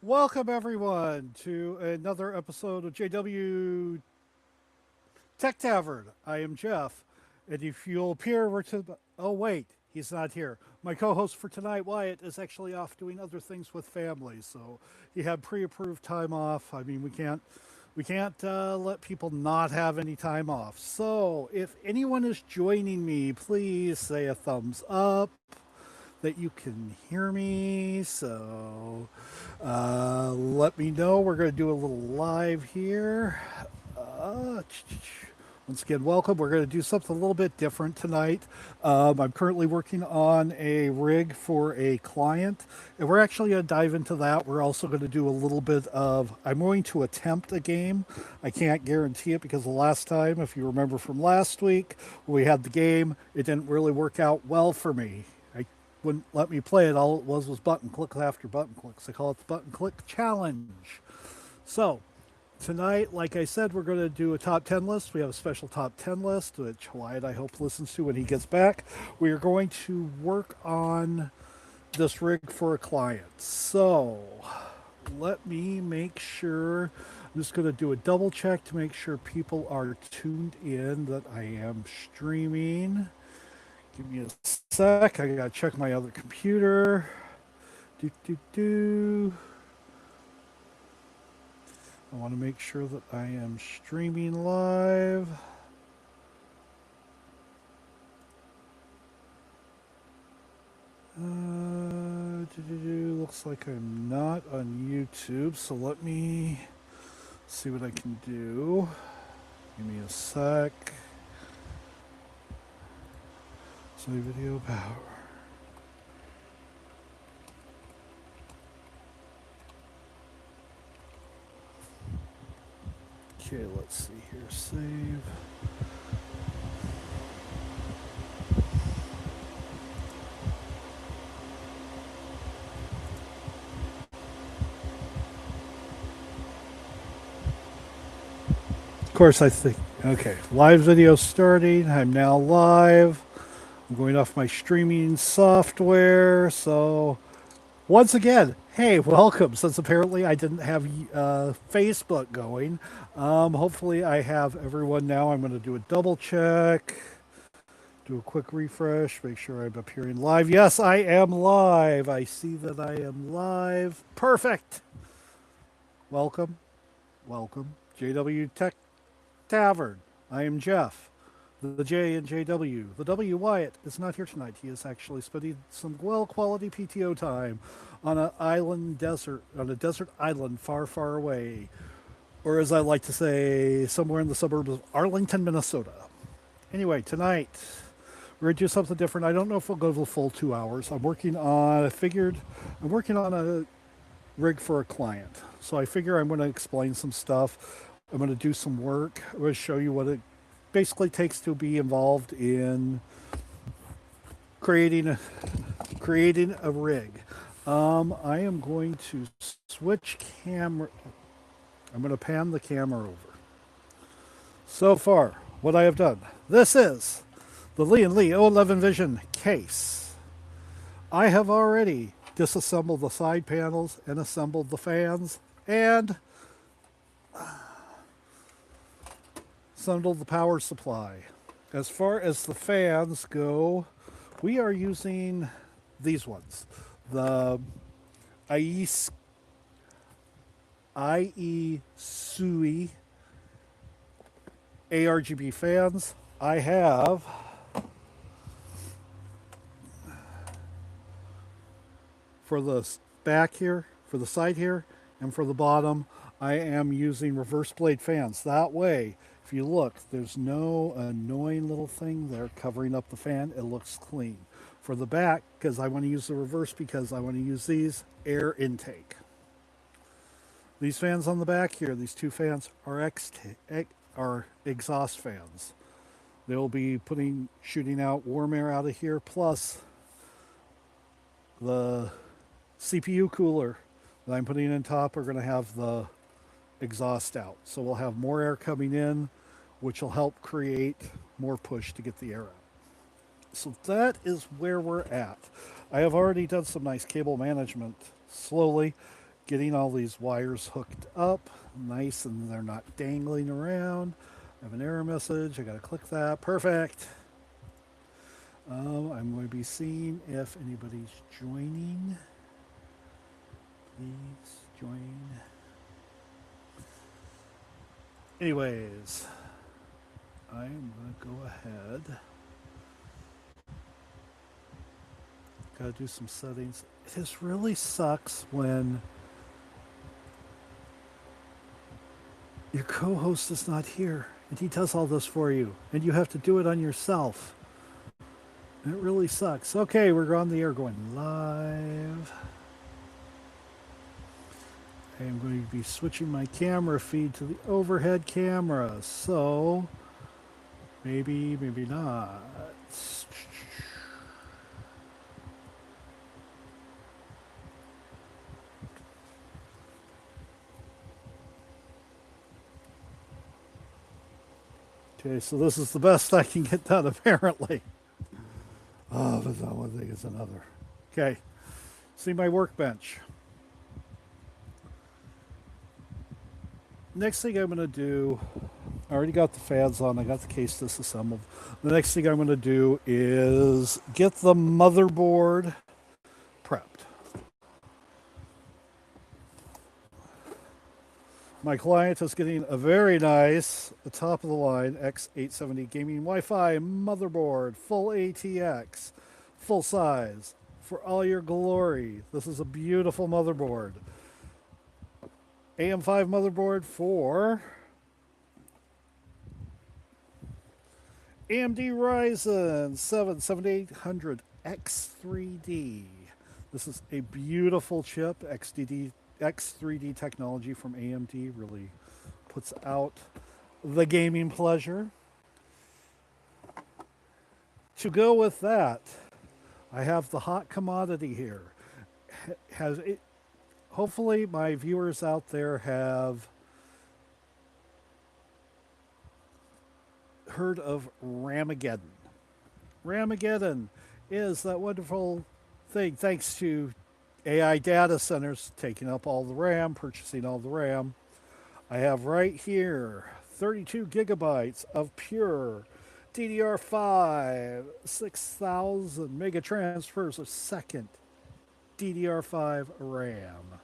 Welcome everyone to another episode of JW Tech Tavern. I am Jeff, and if you'll appear over to the, oh wait, he's not here. My co-host for tonight, Wyatt, is actually off doing other things with family, so he had pre-approved time off. I mean, we can't let people not have any time off. So if anyone is joining me, please say a thumbs up that you can hear me. So let me know. We're going to do a little live here. Uh, Once again, welcome. We're going to do something a little bit different tonight. I'm currently working on a rig for a client, and we're actually going to dive into that. We're also going to do a little bit of, I'm going to attempt a game. I can't guarantee it because the last time, if you remember from last week, when we had the game, it didn't really work out well for me. I wouldn't let me play it. All it was button click after button clicks. I call it the button click challenge. So, tonight, like I said, we're going to do a top 10 list. We have a special top 10 list, which Wyatt, I hope, listens to when he gets back. We are going to work on this rig for a client. So, let me make sure. I'm just going to do a double check to make sure people are tuned in, that I am streaming. Give me a sec. I got to check my other computer. Do, do, do. I want to make sure that I am streaming live. Looks like I'm not on YouTube, so let me see what I can do. Give me a sec. Say video power. Okay, let's see here. Save. Of course, I think. Okay, live video starting. I'm now live. I'm going off my streaming software. So, once again, hey, welcome. Since apparently I didn't have Facebook going, hopefully I have everyone now. I'm going to do a double check, do a quick refresh, make sure I'm appearing live. Yes, I am live. I see that I am live. Perfect. Welcome, welcome. JW Tech Tavern. I am Jeff. The J and JW. The W Wyatt is not here tonight. He is actually spending some well quality PTO time on a desert island far, far away. Or as I like to say, somewhere in the suburbs of Arlington, Minnesota. Anyway, tonight we're gonna do something different. I don't know if we'll go the full 2 hours. I'm working on a rig for a client. So I figure I'm going to explain some stuff. I'm going to do some work. I'm going to show you what it basically takes to be involved in creating a, creating a rig. I am going to switch camera. I'm going to pan the camera over. So far, what I have done. This is the Lee and Lee O11 Vision case. I have already disassembled the side panels and assembled the fans and assembled the power supply. As far as the fans go, we are using these ones. The IE Sui ARGB fans. I have for the back here, for the side here, and for the bottom, I am using reverse blade fans. That way, if you look, there's no annoying little thing there covering up the fan. It looks clean. For the back, because I want to use the reverse, because I want to use these air intake. These fans on the back here, these two fans are exhaust fans. They'll be shooting out warm air out of here, plus the CPU cooler that I'm putting in top are going to have the exhaust out. So we'll have more air coming in, which will help create more push to get the air out. So that is where we're at. I have already done some nice cable management slowly. getting all these wires hooked up nice and they're not dangling around. I have an error message. I got to click that. Perfect. I'm going to be seeing if anybody's joining. Please join. Anyways, I'm going to go ahead. Got to do some settings. It just really sucks when your co-host is not here and he does all this for you and you have to do it on yourself. It really sucks. Okay, we're on the air going live. I am going to be switching my camera feed to the overhead camera. So maybe not. Okay, so this is the best I can get done apparently. Oh, but that one thing is another. Okay, see my workbench. Next thing I'm going to do, I already got the fans on, I got the case disassembled. The next thing I'm going to do is get the motherboard prepped. My client is getting a very nice, top of the line X870 gaming Wi-Fi motherboard, full ATX, full size, for all your glory. This is a beautiful motherboard. AM5 motherboard for AMD Ryzen 7 7800X3D. This is a beautiful chip, X3D technology from AMD really puts out the gaming pleasure. To go with that, I have the hot commodity here. Hopefully my viewers out there have heard of Ramageddon. Ramageddon is that wonderful thing, thanks to AI data centers taking up all the RAM, purchasing all the RAM. I have right here 32 gigabytes of pure DDR5 6000 mega transfers a second DDR5 RAM.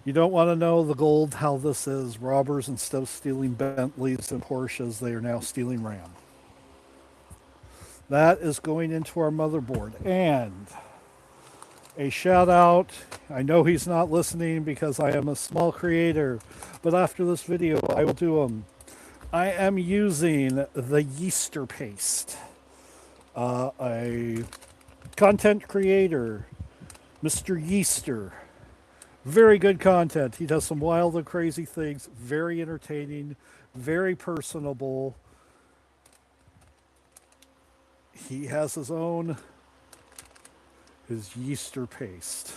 You don't want to know the gold, how this is. Robbers, instead of stealing Bentleys and Porsches, they are now stealing RAM. That is going into our motherboard. And a shout out, I know he's not listening because I am a small creator, but after this video I will do them. I am using the yeaster paste. A content creator, Mr. Yeaster. Very good content. He does some wild and crazy things. Very entertaining. Very personable. He has his yeaster paste.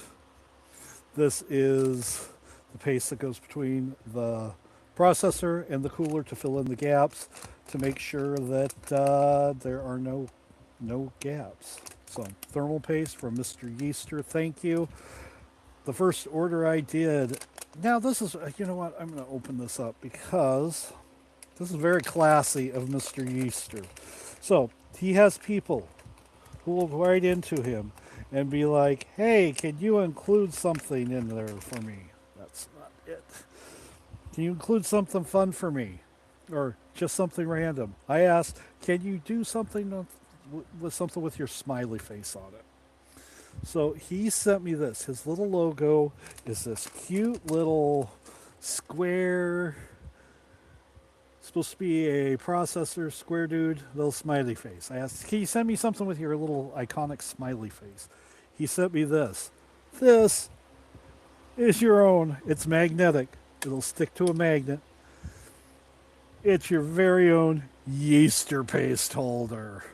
This is the paste that goes between the processor and the cooler to fill in the gaps to make sure that there are no gaps. So thermal paste from Mr. Yeaster. Thank you. The first order I did. Now this is, you know what? I'm going to open this up because this is very classy of Mr. Yeaster. So he has people who will write into him and be like, hey, can you include something in there for me? That's not it. Can you include something fun for me? Or just something random? I asked, can you do something with something with your smiley face on it? So he sent me this. His little logo is this cute little square, supposed to be a processor, square dude, little smiley face. I asked, can you send me something with your little iconic smiley face? He sent me this. This is your own. It's magnetic. It'll stick to a magnet. It's your very own yeaster paste holder.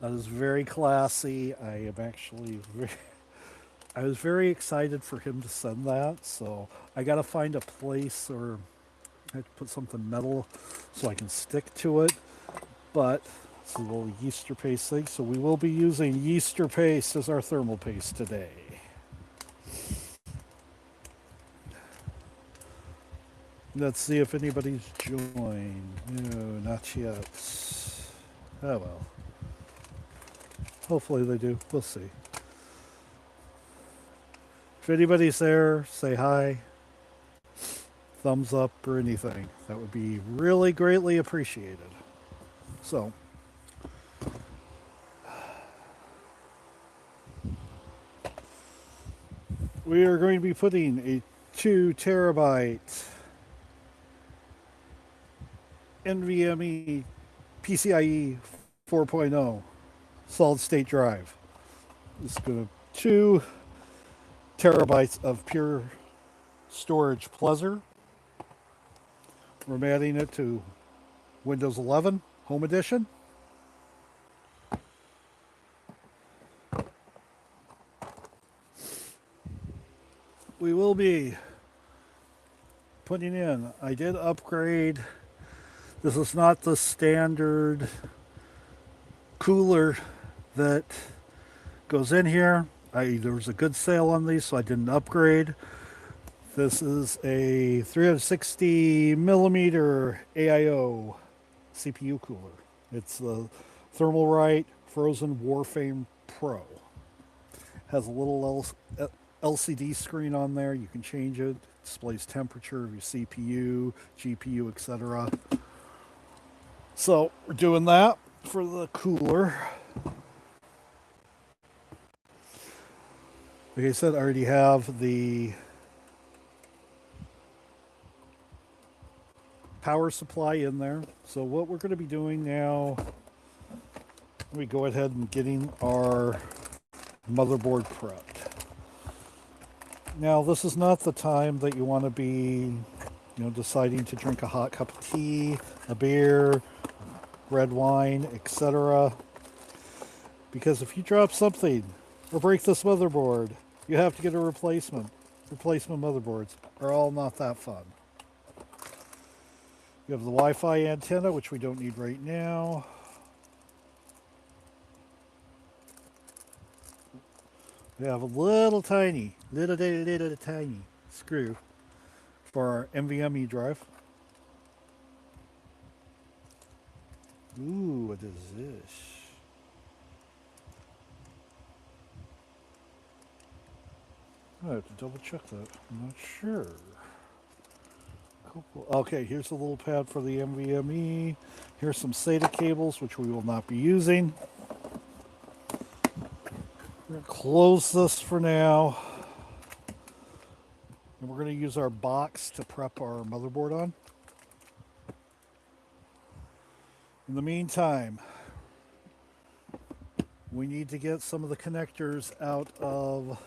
That is very classy. I was very excited for him to send that. So I got to find a place, or I have to put something metal so I can stick to it. But it's a little yeaster paste thing. So we will be using yeaster paste as our thermal paste today. Let's see if anybody's joined. No, not yet. Oh well. Hopefully they do. We'll see. If anybody's there, say hi, thumbs up, or anything. That would be really greatly appreciated. So, we are going to be putting a 2 terabyte NVMe PCIe 4.0 solid state drive. It's going to 2 terabytes of pure storage pleasure. We're adding it to Windows 11 Home Edition. We will be putting in, I did upgrade. This is not the standard cooler that goes in here. There was a good sale on these, so I didn't upgrade. This is a 360 millimeter AIO CPU cooler. It's the Thermalright Frozen Warframe Pro. Has a little LCD screen on there. You can change it. Displays temperature of your CPU, GPU, etc. So we're doing that for the cooler. Like I said, I already have the power supply in there. So what we're going to be doing now, we go ahead and getting our motherboard prepped. Now, this is not the time that you want to be, deciding to drink a hot cup of tea, a beer, red wine, etc. Because if you drop something or break this motherboard, you have to get a replacement. Replacement motherboards are all not that fun. You have the Wi-Fi antenna, which we don't need right now. We have a little tiny screw for our NVMe drive. Ooh, what is this? I have to double check that. I'm not sure. Cool. Okay, here's a little pad for the NVMe. Here's some SATA cables, which we will not be using. We're going to close this for now. And we're going to use our box to prep our motherboard on. In the meantime, we need to get some of the connectors out of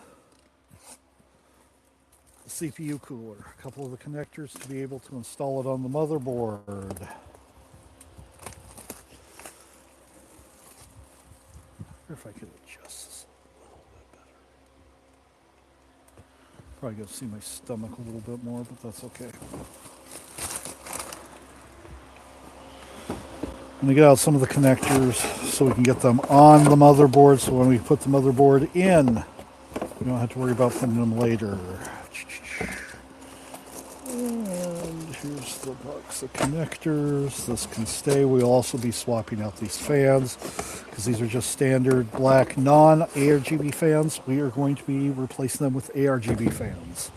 the CPU cooler. A couple of the connectors to be able to install it on the motherboard. I wonder if I could adjust this a little bit better. Probably going to see my stomach a little bit more, but that's okay. I'm going to get out some of the connectors so we can get them on the motherboard, so when we put the motherboard in, we don't have to worry about putting them later. And here's the box of connectors. This can stay. We'll also be swapping out these fans because these are just standard black non-ARGB fans. We are going to be replacing them with ARGB fans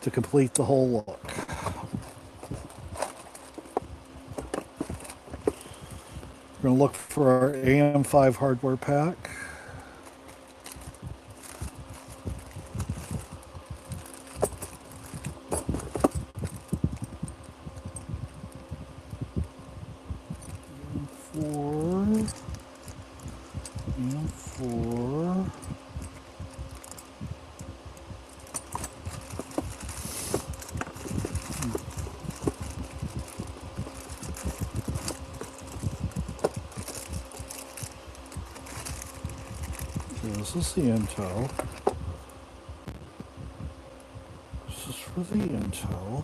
to complete the whole look. We're going to look for our AM5 hardware pack. AM4. This is the Intel. This is for the Intel.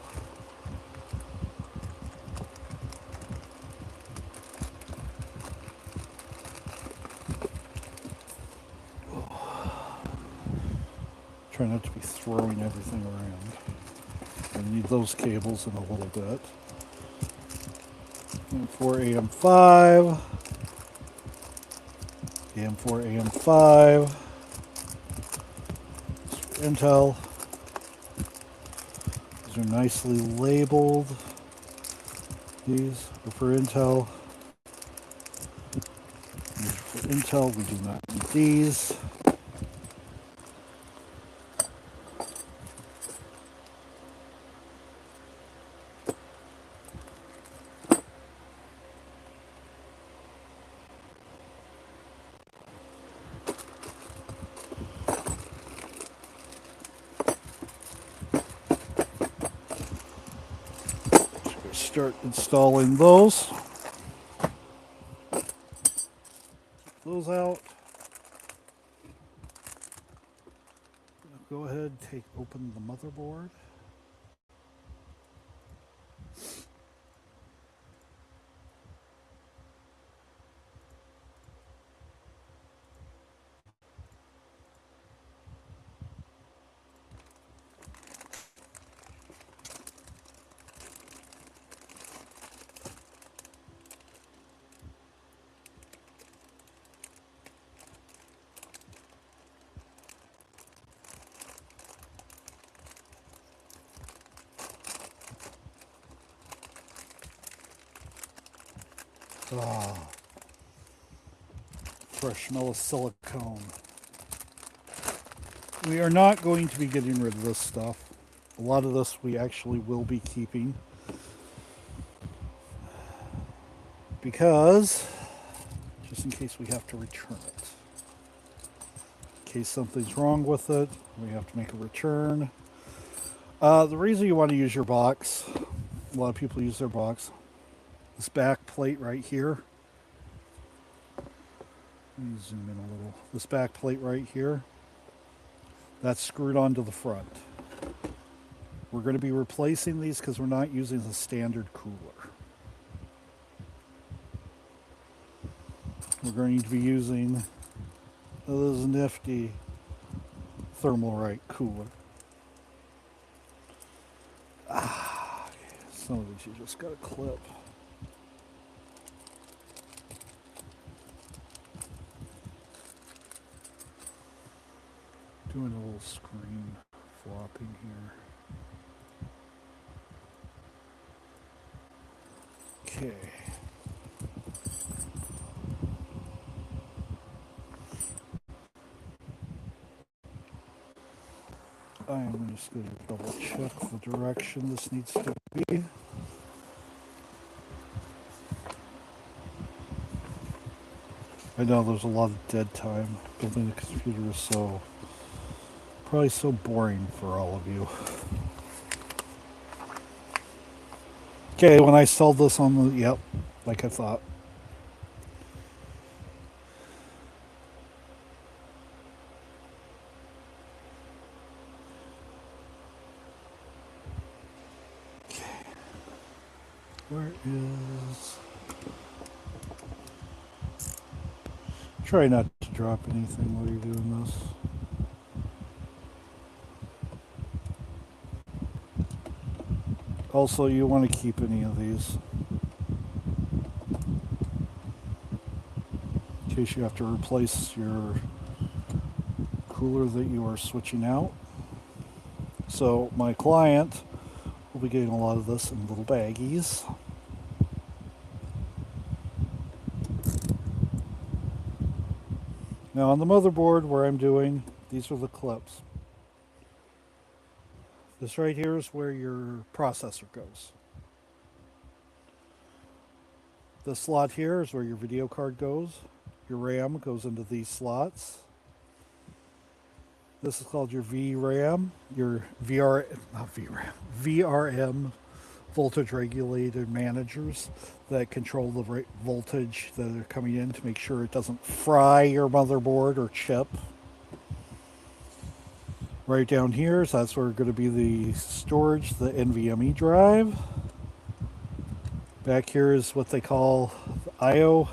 Try not to be throwing everything around. I need those cables in a little bit. AM4, AM5. AM4, AM5. Intel. These are nicely labeled. These are for Intel. These are for Intel. We do not need these. Start installing those. Those out. Go ahead, open the motherboard. Ah, fresh smell of silicone. We are not going to be getting rid of this stuff. A lot of this we actually will be keeping. Because, just in case we have to return it. In case something's wrong with it, we have to make a return. The reason you want to use your box, a lot of people use their box, this back plate right here. Let me zoom in a little. This back plate right here, that's screwed onto the front. We're going to be replacing these because we're not using the standard cooler. We're going to be using this nifty Thermalright cooler. Some of these you just got to clip. Doing a little screen flopping here. Okay. I'm just going to double check the direction this needs to be. I know there's a lot of dead time building a computer, so probably so boring for all of you. Okay, when I sold this on the, yep, like I thought. Okay. Where is... Try not to drop anything while you're doing this. Also, you want to keep any of these in case you have to replace your cooler that you are switching out. So my client will be getting a lot of this in little baggies. Now on the motherboard where I'm doing, these are the clips. This right here is where your processor goes. This slot here is where your video card goes. Your RAM goes into these slots. This is called your VRAM, your VRM voltage regulated managers that control the voltage that are coming in to make sure it doesn't fry your motherboard or chip. Right down here, so that's where going to be the storage, the NVMe drive. Back here is what they call the I/O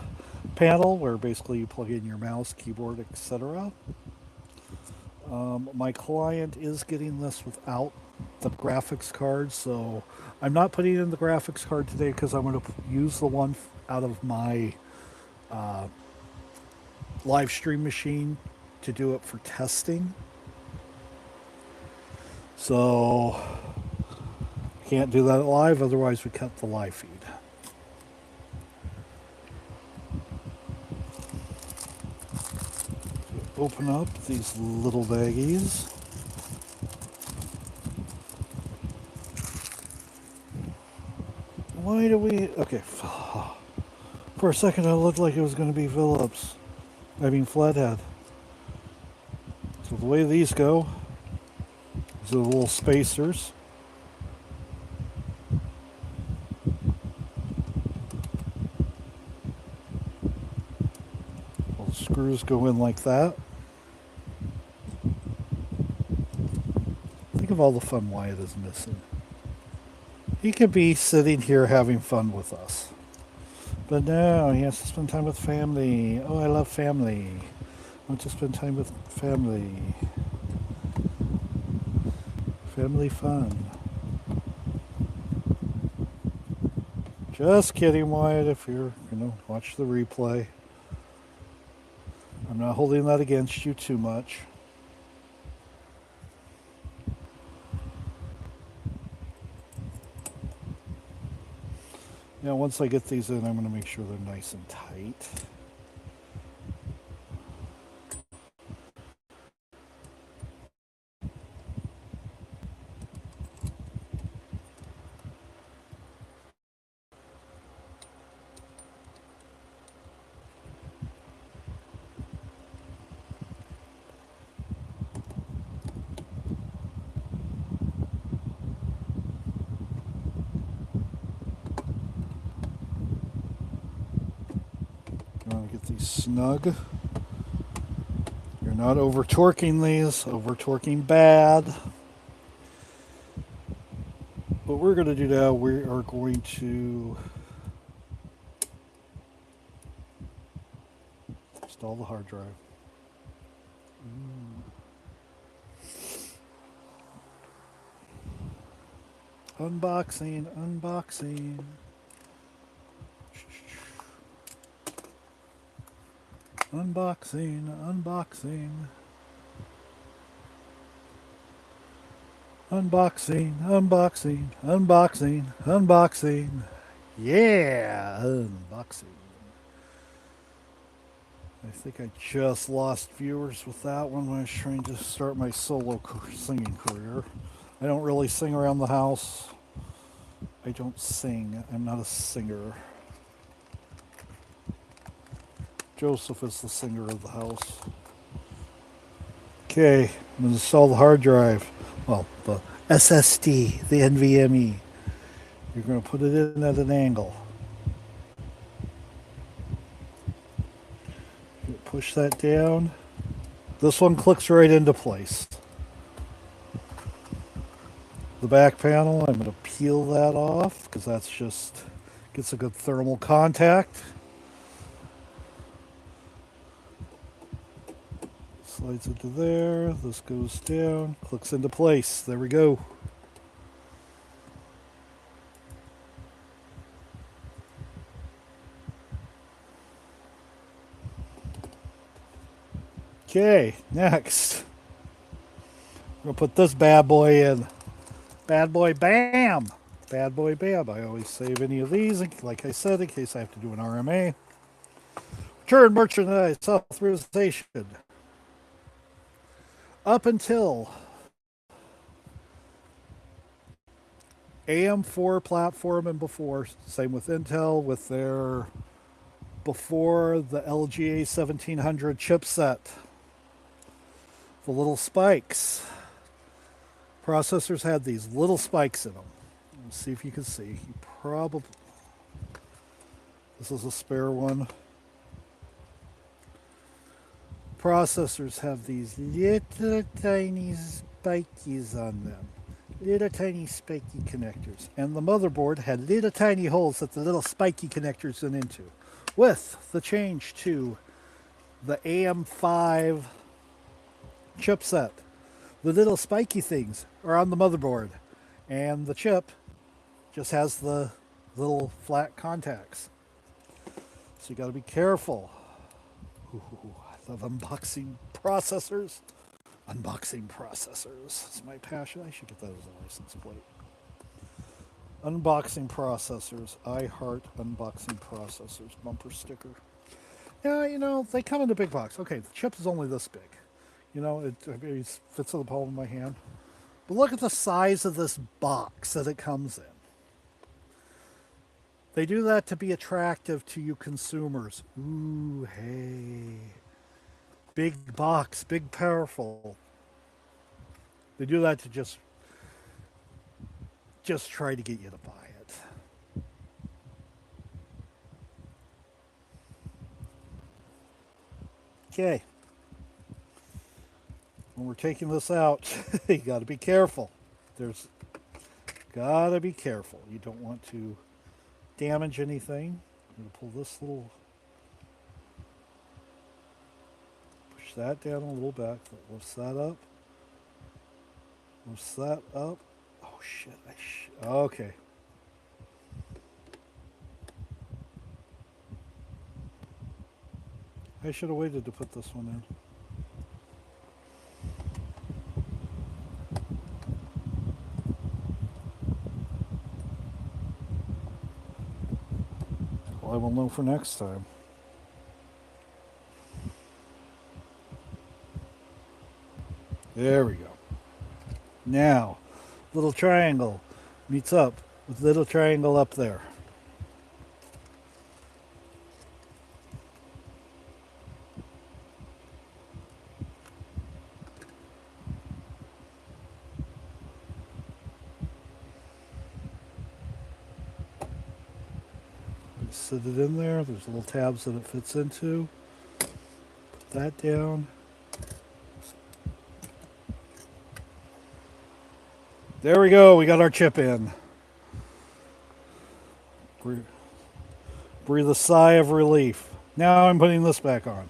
panel, where basically you plug in your mouse, keyboard, etc. My client is getting this without the graphics card. So I'm not putting in the graphics card today because I'm going to use the one out of my live stream machine to do it for testing. So can't do that live, otherwise we cut the live feed. Open up these little baggies. Why do we... Okay. For a second, it looked like it was going to be Phillips. I mean, Flathead. So the way these go, these are the little spacers. Well, the screws go in like that. Think of all the fun Wyatt is missing. He could be sitting here having fun with us. But no, he has to spend time with family. Oh, I love family. I want to spend time with family. Family fun. Just kidding, Wyatt, if you're going to watch the replay. I'm not holding that against you too much. Now, once I get these in, I'm going to make sure they're nice and tight. Get these snug. You're not over torquing these. Over torquing bad. What we're going to do now, we are going to install the hard drive. Unboxing, unboxing. Unboxing, unboxing. Unboxing, unboxing, unboxing, unboxing. Yeah, unboxing. I think I just lost viewers with that one when I was trying to start my solo singing career. I don't really sing around the house. I don't sing. I'm not a singer. Joseph is the singer of the house. Okay, I'm going to install the hard drive. Well, the SSD, the NVMe. You're going to put it in at an angle. Push that down. This one clicks right into place. The back panel, I'm going to peel that off because that's just gets a good thermal contact. Slides into there. This goes down, clicks into place. There we go. Okay, next. We'll put this bad boy in. Bad boy bam. Bad boy bam. I always save any of these, like I said, in case I have to do an RMA. Return merchandise authorization. Up until AM4 platform and before, same with Intel with their before the LGA 1700 chipset. The little spikes. Processors had these little spikes in them. Let's see if you can see. You probably... This is a spare one. Processors have these little tiny spikies on them. Little tiny spiky connectors. And the motherboard had little tiny holes that the little spiky connectors went into. With the change to the AM5 chipset, The little spiky things are on the motherboard, and the chip just has the little flat contacts. So you got to be careful. Ooh, I love unboxing processors. Unboxing processors. It's my passion. I should get that as a license plate. Unboxing processors. I heart unboxing processors. Bumper sticker. Yeah, you know, they come in a big box. Okay, the chip is only this big. You know, it fits in the palm of my hand. But look at the size of this box that it comes in. They do that to be attractive to you consumers. Ooh, hey. Big box, big powerful. They do that to just try to get you to buy it. Okay. When we're taking this out, you got to be careful. There's got to be careful. You don't want to damage anything. I'm going to pull this little, push that down a little back. That lifts that up. Lifts that up. Oh shit! Okay. I should have waited to put this one in. Well, I will know for next time. There we go. Now, little triangle meets up with little triangle up there. Sit it in there. There's little tabs that it fits into. Put that down. There we go. We got our chip in. Breathe a sigh of relief. Now I'm putting this back on.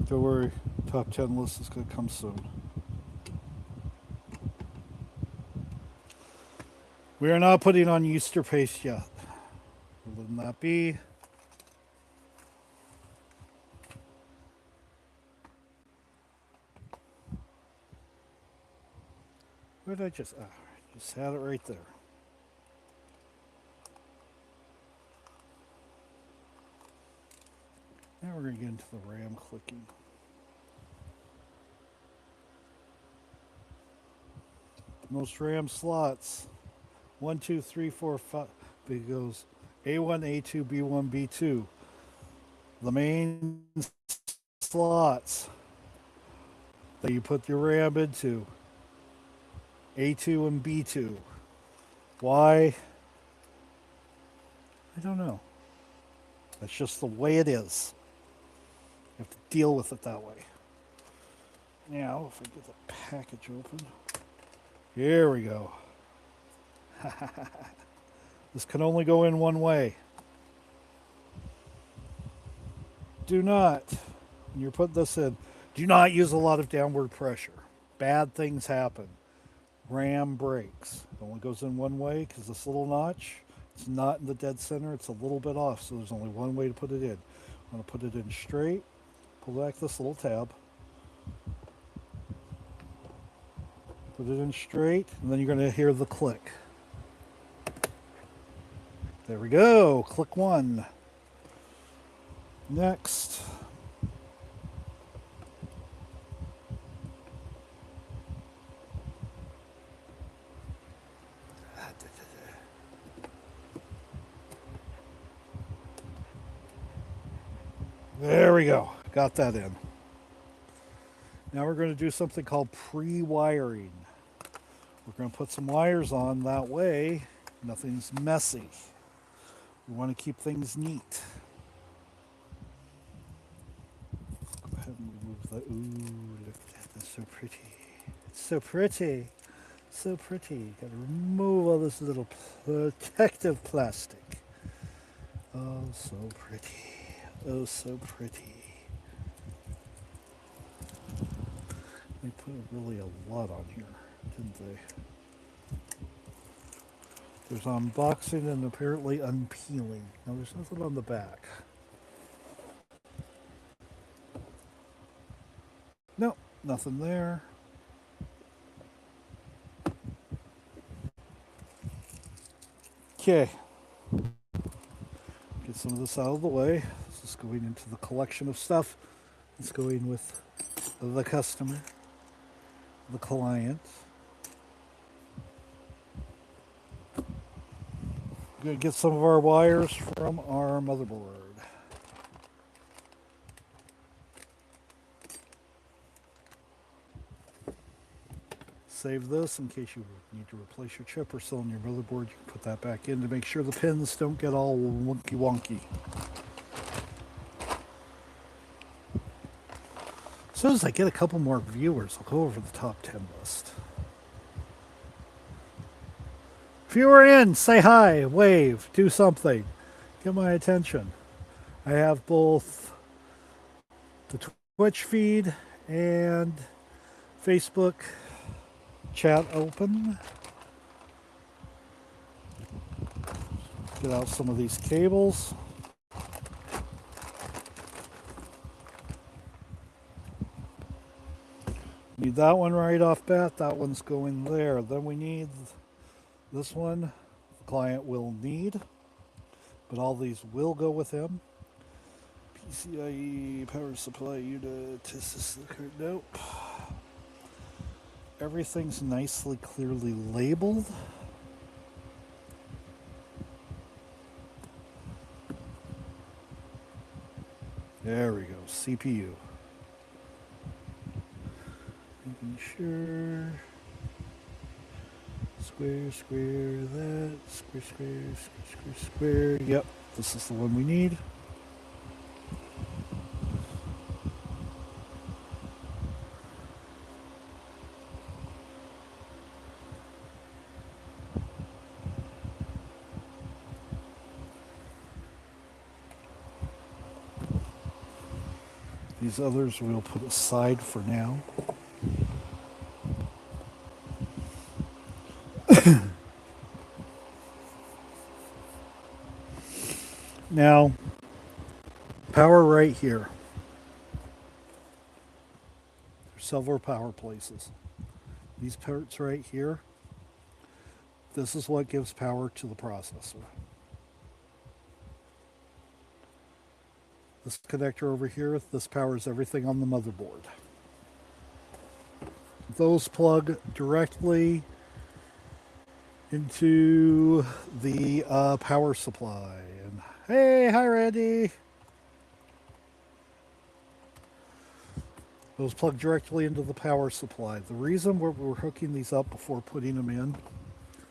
Don't worry, top 10 list is going to come soon. We are not putting on Easter paste yet. Will that be? Where did I just? Just had it right there. Now we're going to get into the RAM clicking. Most RAM slots. 1, 2, 3, 4, 5. It goes A1, A2, B1, B2. The main slots that you put your RAM into. A2 and B2. Why? I don't know. That's just the way it is. You have to deal with it that way. Now, if I get the package open. Here we go. This can only go in one way. Do not, when you're putting this in, do not use a lot of downward pressure. Bad things happen. RAM breaks. It only goes in one way because this little notch, it's not in the dead center. It's a little bit off, so there's only one way to put it in. I'm going to put it in straight. Pull back this little tab. Put it in straight, and then you're going to hear the click. There we go. Click 1. Next. There we go. Got that in. Now we're going to do something called pre-wiring. We're going to put some wires on, that way nothing's messy. We want to keep things neat. Go ahead and remove that. Ooh, look at that. That's so pretty. It's so pretty. So pretty. Got to remove all this little protective plastic. Oh, so pretty. Oh, so pretty. They put really a lot on here, didn't they? There's unboxing and apparently unpeeling. Now there's nothing on the back. No, nothing there. Okay. Get some of this out of the way. This is going into the collection of stuff. It's going with the customer, the client. We're going to get some of our wires from our motherboard. Save this in case you need to replace your chip or so on your motherboard. You can put that back in to make sure the pins don't get all wonky wonky. As soon as I get a couple more viewers, I'll go over the top 10 list. If you are in, say hi, wave, do something. Get my attention. I have both the Twitch feed and Facebook chat open. Get out some of these cables. Need that one right off bat. That one's going there. Then we need this one. The client will need, but all these will go with him. PCIe power supply unit. Is this the card? Nope. Everything's nicely, clearly labeled. There we go. CPU. Making sure. Square, square, that. Square, square, square, square, square. Yep, this is the one we need. These others we'll put aside for now. Now, power right here. There's several power places. These parts right here, this is what gives power to the processor. This connector over here, this powers everything on the motherboard. Those plug directly into the power supply. And hey, hi Randy. Those plug directly into the power supply. The reason we're hooking these up before putting them in,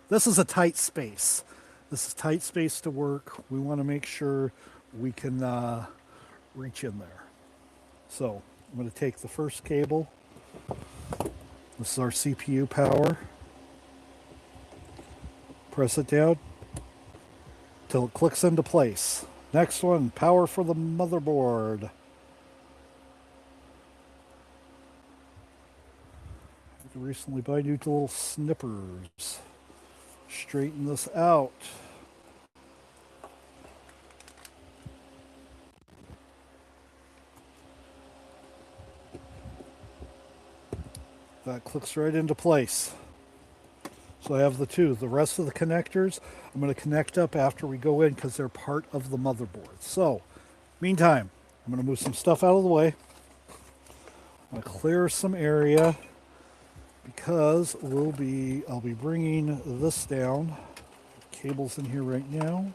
this is a tight space. This is tight space to work. We want to make sure we can reach in there. So I'm going to take the first cable. This is our CPU power. Press it down till it clicks into place. Next one, power for the motherboard. I recently buy new little snippers. Straighten this out. That clicks right into place. So I have the two. The rest of the connectors, I'm going to connect up after we go in because they're part of the motherboard. So, meantime, I'm going to move some stuff out of the way. I'm going to clear some area because I'll be bringing this down. Cables in here right now.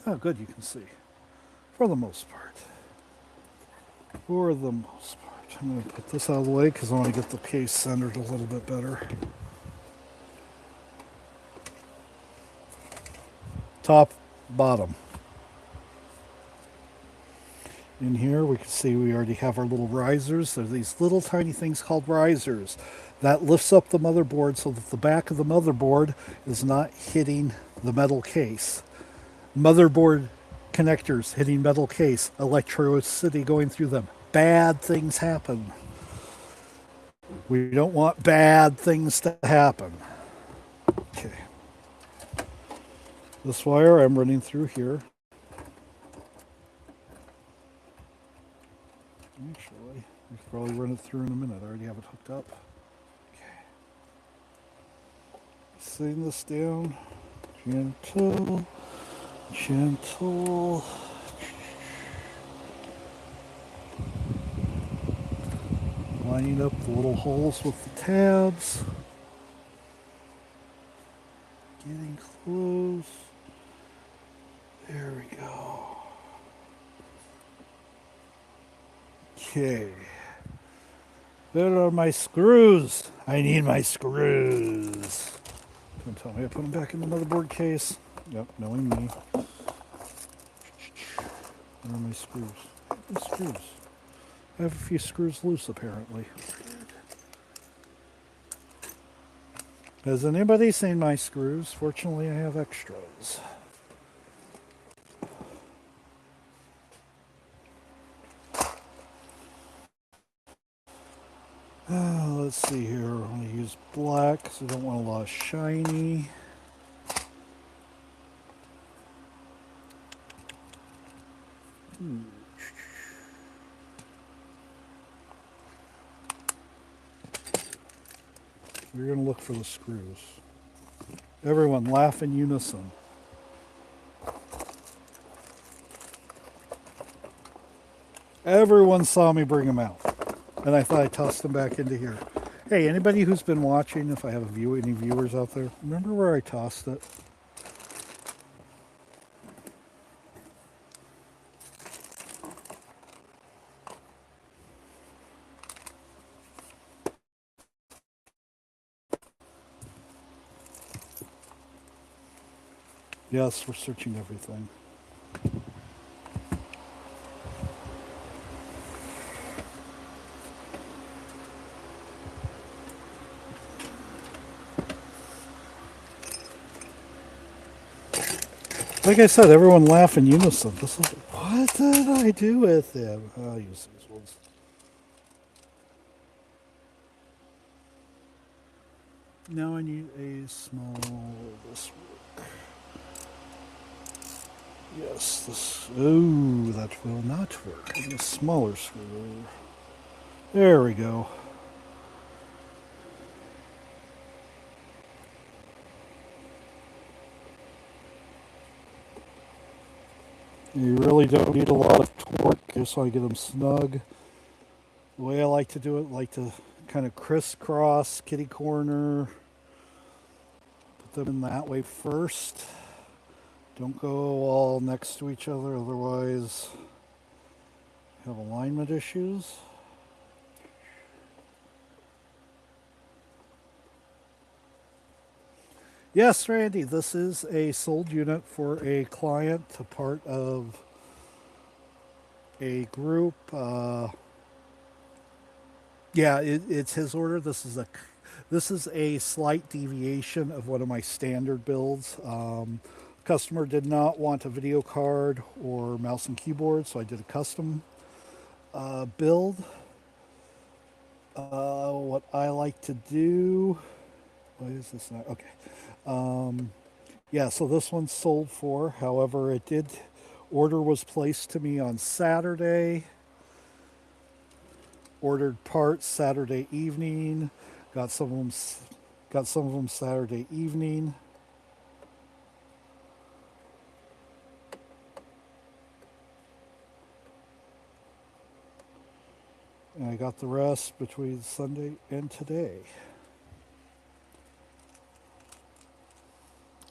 Oh, good, you can see. For the most part. For the most part. I'm going to put this out of the way because I want to get the case centered a little bit better. Top, bottom. In here we can see we already have our little risers. There's these little tiny things called risers. That lifts up the motherboard so that the back of the motherboard is not hitting the metal case. Motherboard connectors hitting metal case, electricity going through them. Bad things happen. We don't want bad things to happen. Okay. This wire I'm running through here. Actually, we could probably run it through in a minute. I already have it hooked up. Okay. Setting this down. Gentle. Gentle. Lining up the little holes with the tabs. Getting close. There we go. Okay. There are my screws. I need my screws. Don't tell me I put them back in the motherboard case. Yep, knowing me. Where are my screws? My screws. I have a few screws loose, apparently. Has anybody seen my screws? Fortunately, I have extras. Let's see here. I'm going to use black because I don't want a lot of shiny. We're going to look for the screws. Everyone laugh in unison. Everyone saw me bring them out. And I thought I tossed them back into here. Hey, anybody who's been watching, if I have any viewers out there, remember where I tossed it? Yes, we're searching everything. Like I said, everyone laugh in unison. This is, what did I do with them? I'll use these ones. Now I need a small, this work. Yes, this, oh, that will not work. I need a smaller screw. There we go. You really don't need a lot of torque just so I get them snug. The way I like to do it, I like to kind of crisscross, kitty corner. Put them in that way first. Don't go all next to each other, otherwise you have alignment issues. Yes, Randy, this is a sold unit for a client, a part of a group. Yeah, it's his order. This is a slight deviation of one of my standard builds. Customer did not want a video card or mouse and keyboard, so I did a custom build. What I like to do. Why is this not? Okay. Yeah, so this one's sold for. However, order was placed to me on Saturday. Ordered parts Saturday evening. Got some of them Saturday evening. And I got the rest between Sunday and today.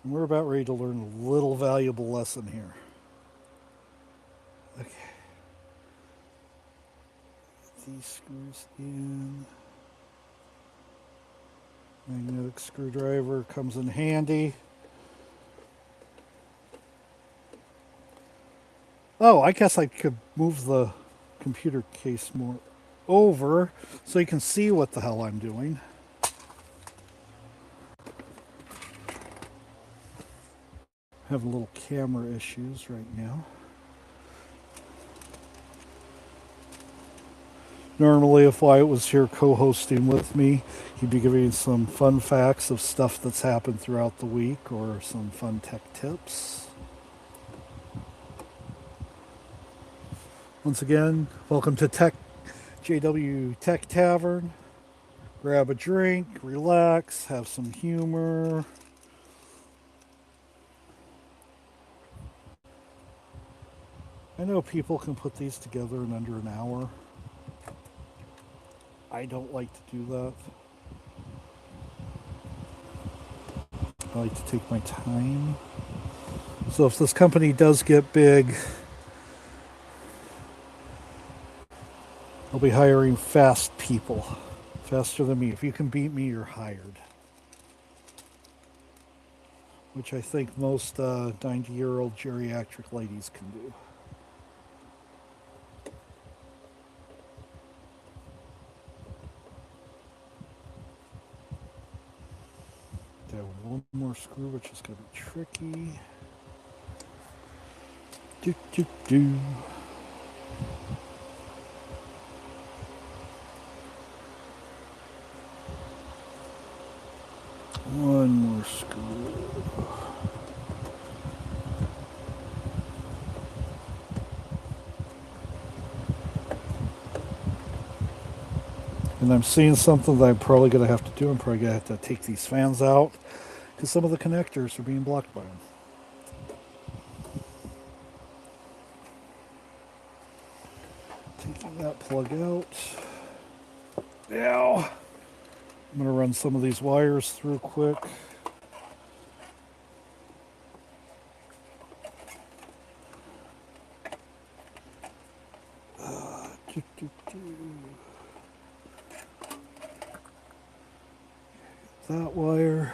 And we're about ready to learn a little valuable lesson here. these screws in. Magnetic screwdriver comes in handy. Oh, I guess I could move the computer case more over so you can see what the hell I'm doing. Having little camera issues right now. Normally, if Wyatt was here co-hosting with me, he'd be giving some fun facts of stuff that's happened throughout the week or some fun tech tips. Once again, welcome to JW Tech Tavern. Grab a drink, relax, have some humor. I know people can put these together in under an hour. I don't like to do that. I like to take my time. So if this company does get big, I'll be hiring fast people. Faster than me. If you can beat me, you're hired. Which I think most 90-year-old geriatric ladies can do. One more screw, which is going to be tricky. One more screw. And I'm seeing something that I'm probably going to have to do. I'm probably going to have to take these fans out because some of the connectors are being blocked by them. Taking that plug out. Now, I'm going to run some of these wires through quick. That wire.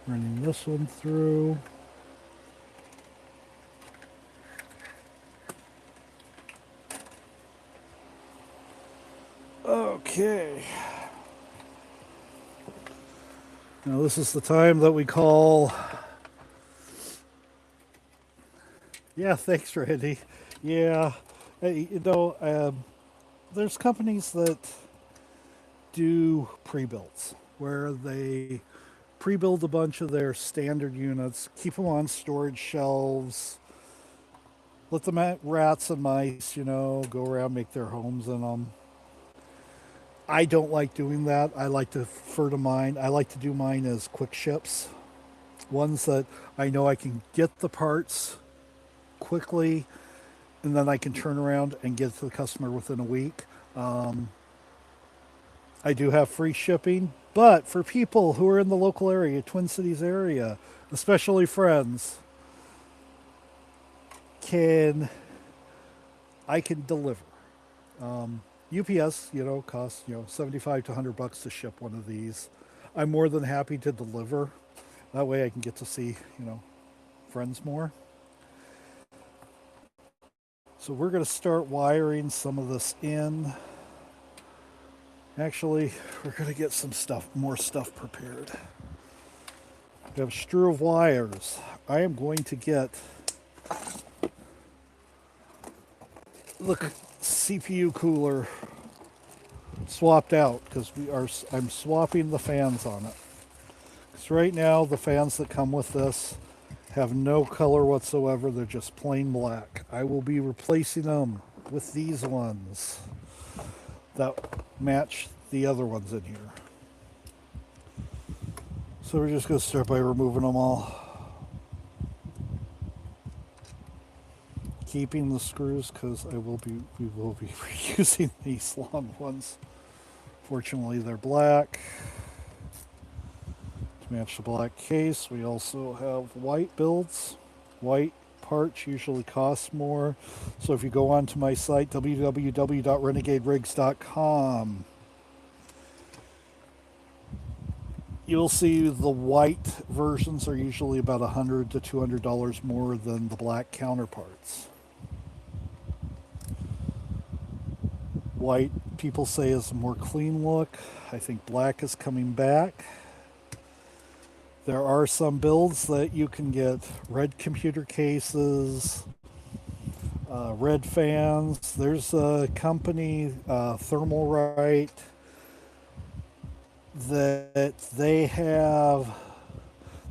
Running this one through. Okay. Now this is the time that we call... Yeah, thanks, Randy. Yeah, there's companies that do pre-builds where they pre-build a bunch of their standard units, keep them on storage shelves, let the rats and mice, go around, make their homes in them. I don't like doing that. I like to defer to mine. I like to do mine as quick ships. Ones that I know I can get the parts quickly and then I can turn around and get it to the customer within a week. I do have free shipping, but for people who are in the local area, Twin Cities area, especially friends, I can deliver. UPS, costs, $75 to $100 to ship one of these. I'm more than happy to deliver. That way I can get to see, friends more. So we're going to start wiring some of this in. Actually, we're going to get more stuff prepared. We have a strew of wires. I am going to get the CPU cooler swapped out because I'm swapping the fans on it. Because right now the fans that come with this have no color whatsoever. They're just plain black. I will be replacing them with these ones that match the other ones in here. So we're just going to start by removing them all. Keeping the screws because we will be reusing these long ones. Fortunately, they're black. Match the black case. We also have white builds. White parts usually cost more. So if you go onto my site, www.renegaderigs.com, you'll see the white versions are usually about $100 to $200 more than the black counterparts. White, people say, is a more clean look. I think black is coming back. There are some builds that you can get red computer cases, red fans. There's a company, Thermal Right, that they have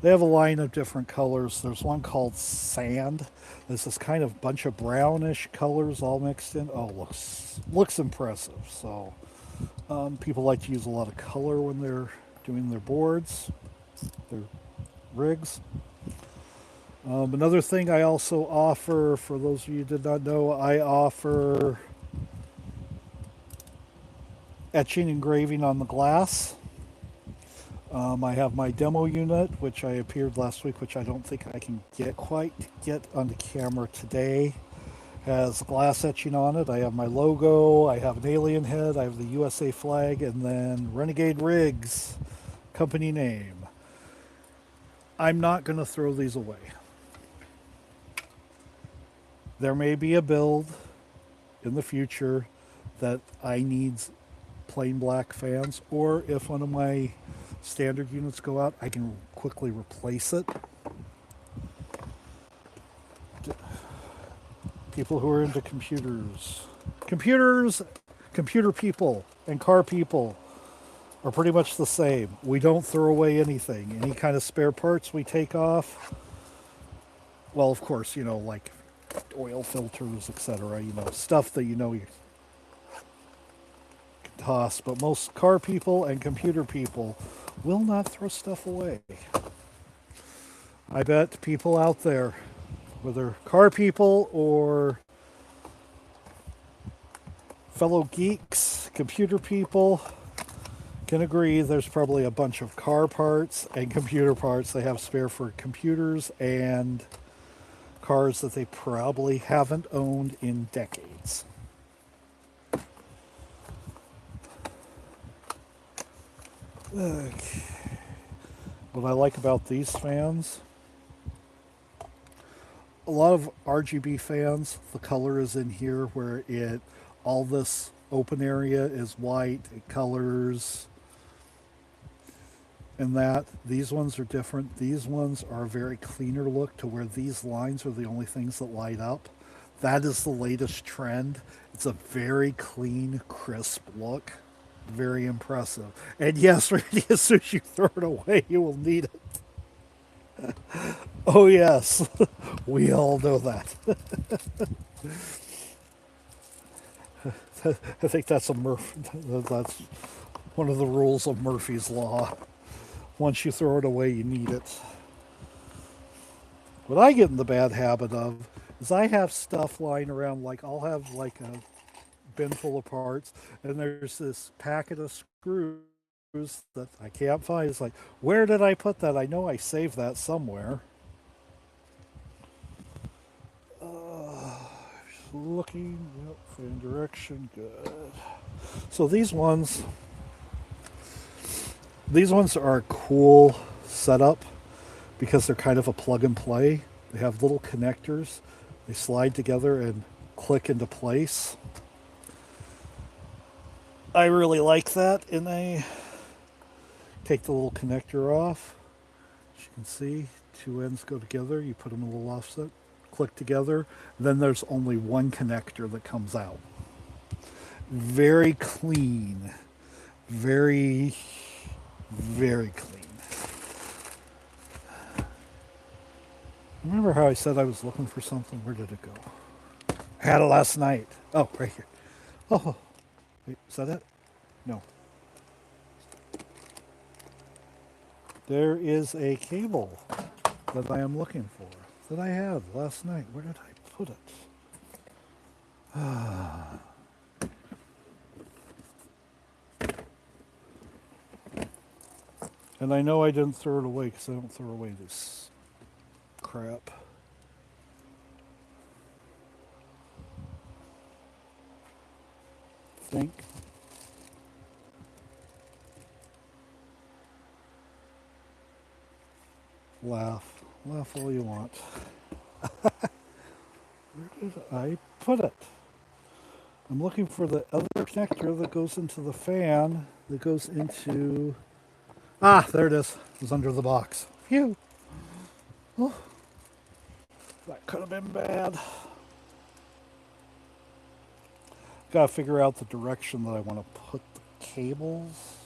a line of different colors. There's one called Sand. There's this kind of bunch of brownish colors all mixed in. Oh, looks impressive. So people like to use a lot of color when they're doing their boards, their rigs. Another thing I also offer, for those of you who did not know, I offer etching engraving on the glass. I have my demo unit, which I appeared last week, which I don't think I can quite get on the camera today. Has glass etching on it. I have my logo. I have an alien head. I have the USA flag, and then Renegade Rigs, company name. I'm not going to throw these away. There may be a build in the future that I need plain black fans, or if one of my standard units go out, I can quickly replace it. People who are into computers, computer people, and car people are pretty much the same. We don't throw away anything. Any kind of spare parts we take off. Well, of course, like oil filters, etc. Stuff that you can toss. But most car people and computer people will not throw stuff away. I bet people out there, whether car people or fellow geeks, computer people, can agree there's probably a bunch of car parts and computer parts they have spare for computers and cars that they probably haven't owned in decades. Okay. What I like about these fans, a lot of RGB fans, the color is in here where all this open area is white, it colors, and that. These ones are different. These ones are a very cleaner look to where these lines are the only things that light up. That is the latest trend. It's a very clean, crisp look. Very impressive. And yes, Randy, as soon as you throw it away, you will need it. Oh yes, we all know that. I think that's that's one of the rules of Murphy's Law. Once you throw it away, you need it. What I get in the bad habit of is I have stuff lying around, like I'll have like a bin full of parts, and there's this packet of screws that I can't find. It's like, where did I put that? I know I saved that somewhere. Looking, yep, in direction, good. So these ones are a cool setup because they're kind of a plug and play. They have little connectors. They slide together and click into place. I really like that, and I take the little connector off. As you can see, two ends go together. You put them a little offset, click together. Then there's only one connector that comes out. Very clean. Very, very clean. Remember how I said I was looking for something? Where did it go? I had it last night. Oh, right here. Oh, wait, is that it? No. There is a cable that I am looking for that I had last night. Where did I put it? And I know I didn't throw it away because I don't throw away this crap. Think. Laugh. Laugh all you want. Where did I put it? I'm looking for the other connector that goes into the fan, that goes into... Ah, there it is. It was under the box. Phew. Oh, that could have been bad. Gotta figure out the direction that I want to put the cables.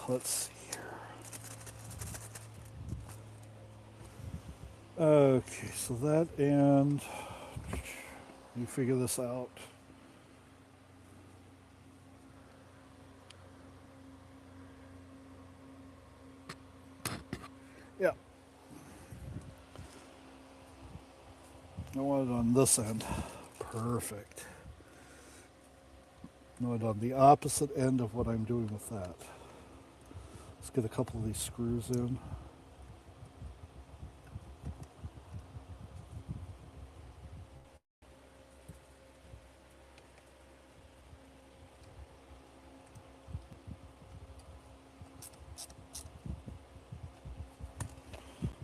Let's see here. Okay, so that and... You figure this out. Yeah. I want it on this end. Perfect. I want it on the opposite end of what I'm doing with that. Let's get a couple of these screws in.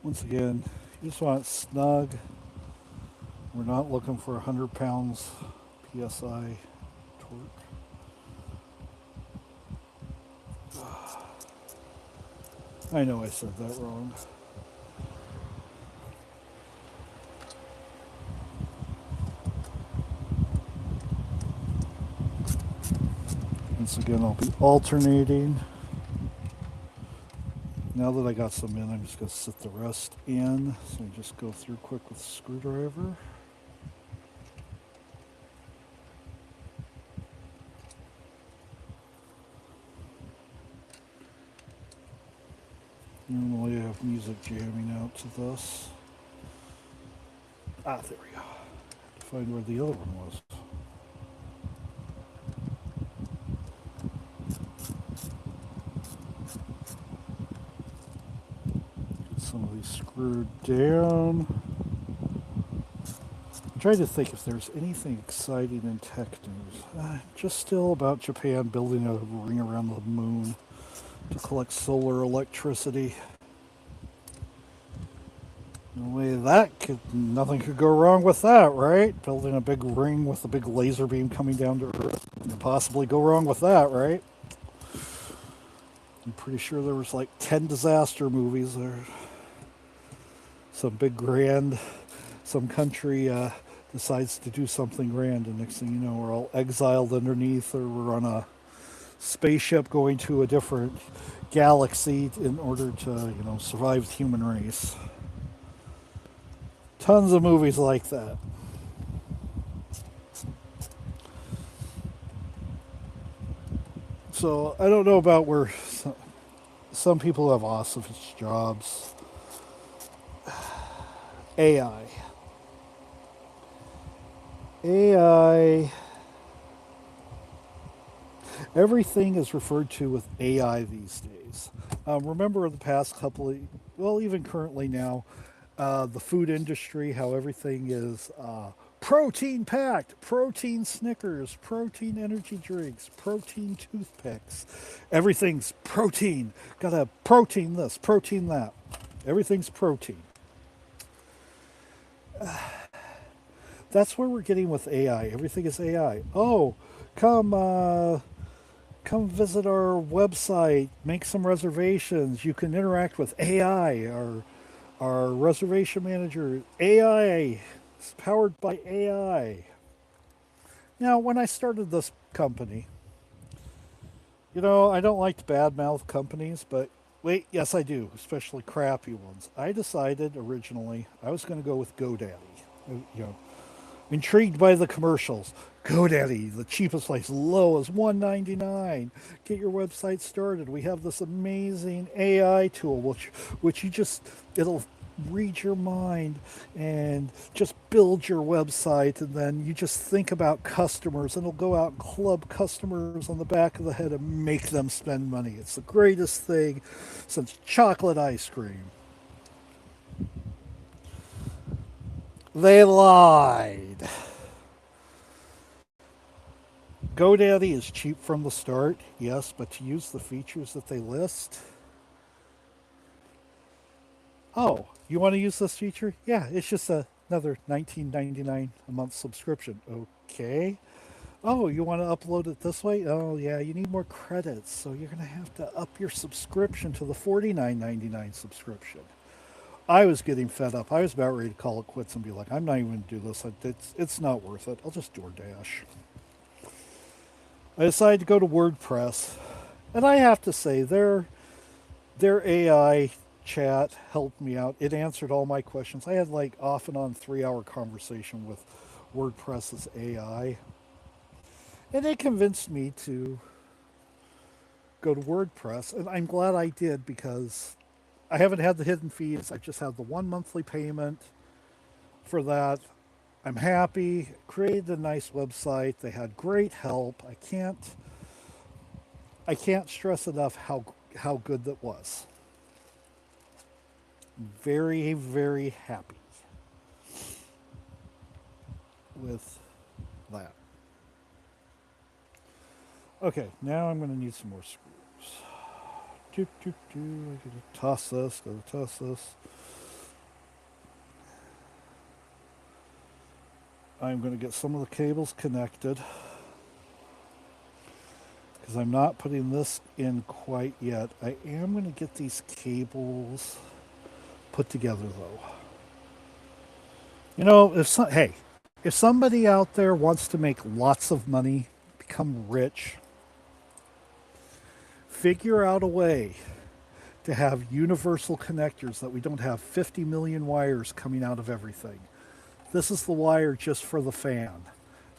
Once again, you just want it snug. We're not looking for 100 pounds PSI torque. I know I said that wrong. Once again, I'll be alternating. Now that I got some in, I'm just going to set the rest in. So I just go through quick with a screwdriver. Normally I have music jamming out to this. Ah, there we go. To find where the other one was. Get some of these screwed down. I'm trying to think if there's anything exciting in tech news. Just still about Japan building a ring around the moon to collect solar electricity. No way nothing could go wrong with that, right? Building a big ring with a big laser beam coming down to Earth. Could possibly go wrong with that, right? I'm pretty sure there was like 10 disaster movies there. Some big grand, some country decides to do something grand, and next thing you know, we're all exiled underneath, or we're on a spaceship going to a different galaxy in order to, survive the human race. Tons of movies like that. So I don't know about where some people have awesome jobs. AI. AI. Everything is referred to with AI these days. Remember the past couple of, well, even currently now, the food industry, how everything is protein packed, protein Snickers, protein energy drinks, protein toothpicks. Everything's protein. Gotta protein this, protein that. Everything's protein. That's where we're getting with AI. Everything is AI. Oh, come visit our website, make some reservations. You can interact with AI. Our reservation manager, AI, is powered by AI. Now, when I started this company, I don't like to badmouth companies, but wait, yes, I do, especially crappy ones. I decided originally I was going to go with GoDaddy. Intrigued by the commercials. GoDaddy, the cheapest place, low as $1.99. Get your website started. We have this amazing AI tool, which it'll read your mind and just build your website, and then you just think about customers, and it'll go out and club customers on the back of the head and make them spend money. It's the greatest thing since chocolate ice cream. They lied. GoDaddy is cheap from the start, yes, but to use the features that they list, oh, you want to use this feature? Yeah, it's just another $19.99 a month subscription. Okay. Oh, you want to upload it this way? Oh, yeah, you need more credits, so you're going to have to up your subscription to the $49.99 subscription. I was getting fed up. I was about ready to call it quits and be like, I'm not even going to do this. It's not worth it. I'll just DoorDash. I decided to go to WordPress, and I have to say, their AI chat helped me out. It answered all my questions. I had like off and on 3 hour conversation with WordPress's AI, and it convinced me to go to WordPress, and I'm glad I did because I haven't had the hidden fees. I just have the one monthly payment for that. I'm happy. Created a nice website. They had great help. I can't stress enough how good that was. Very, very happy with that. Okay, now I'm going to need some more screws. I gotta toss this, gotta toss this. I'm going to get some of the cables connected because I'm not putting this in quite yet. I am going to get these cables put together though. Hey, if somebody out there wants to make lots of money, become rich, figure out a way to have universal connectors that we don't have 50 million wires coming out of everything. This is the wire just for the fan.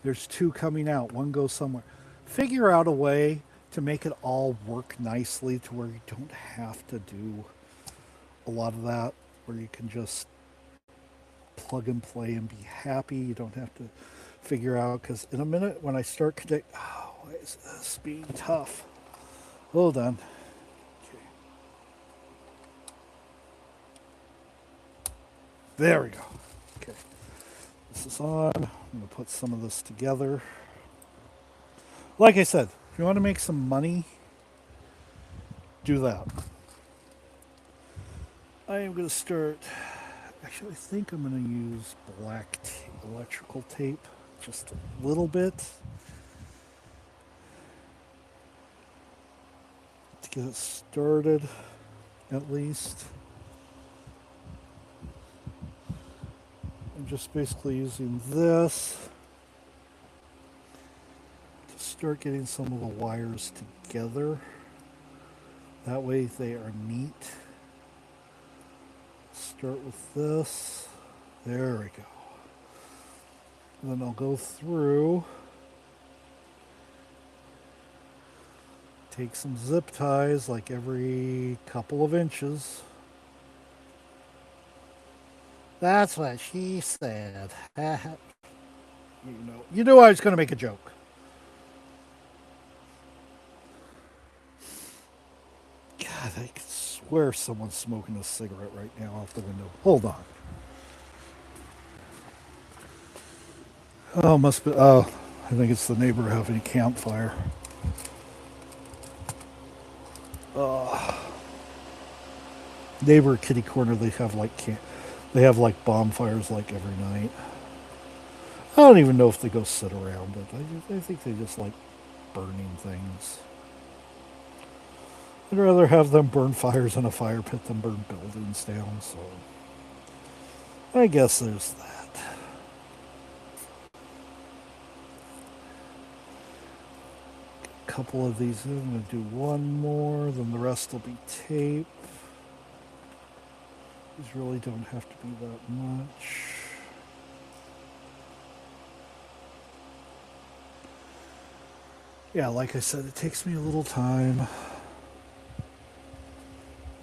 There's two coming out, one goes somewhere. Figure out a way to make it all work nicely to where you don't have to do a lot of that, where you can just plug and play and be happy. You don't have to figure out, because in a minute when I start connecting, oh, why is this being tough? Hold on. Okay. There we go. Okay. This is on. I'm going to put some of this together. Like I said, if you want to make some money, do that. I am going to start. Actually, I think I'm going to use black electrical tape, just a little bit, to get it started, at least. I'm just basically using this to start getting some of the wires together. That way they are neat. Start with this. There we go. And then I'll go through, take some zip ties like every couple of inches. That's what she said. You knew I was going to make a joke. God, I could swear someone's smoking a cigarette right now out the window. Hold on. Oh, must be. Oh, I think it's the neighbor having a campfire. Neighbor kitty corner. They have like bonfires like every night. I don't even know if they go sit around it. I think they just like burning things. I'd rather have them burn fires in a fire pit than burn buildings down, so I guess there's that. A couple of these in. I'm going to do one more, then the rest will be tape. These really don't have to be that much. Yeah, like I said, it takes me a little time.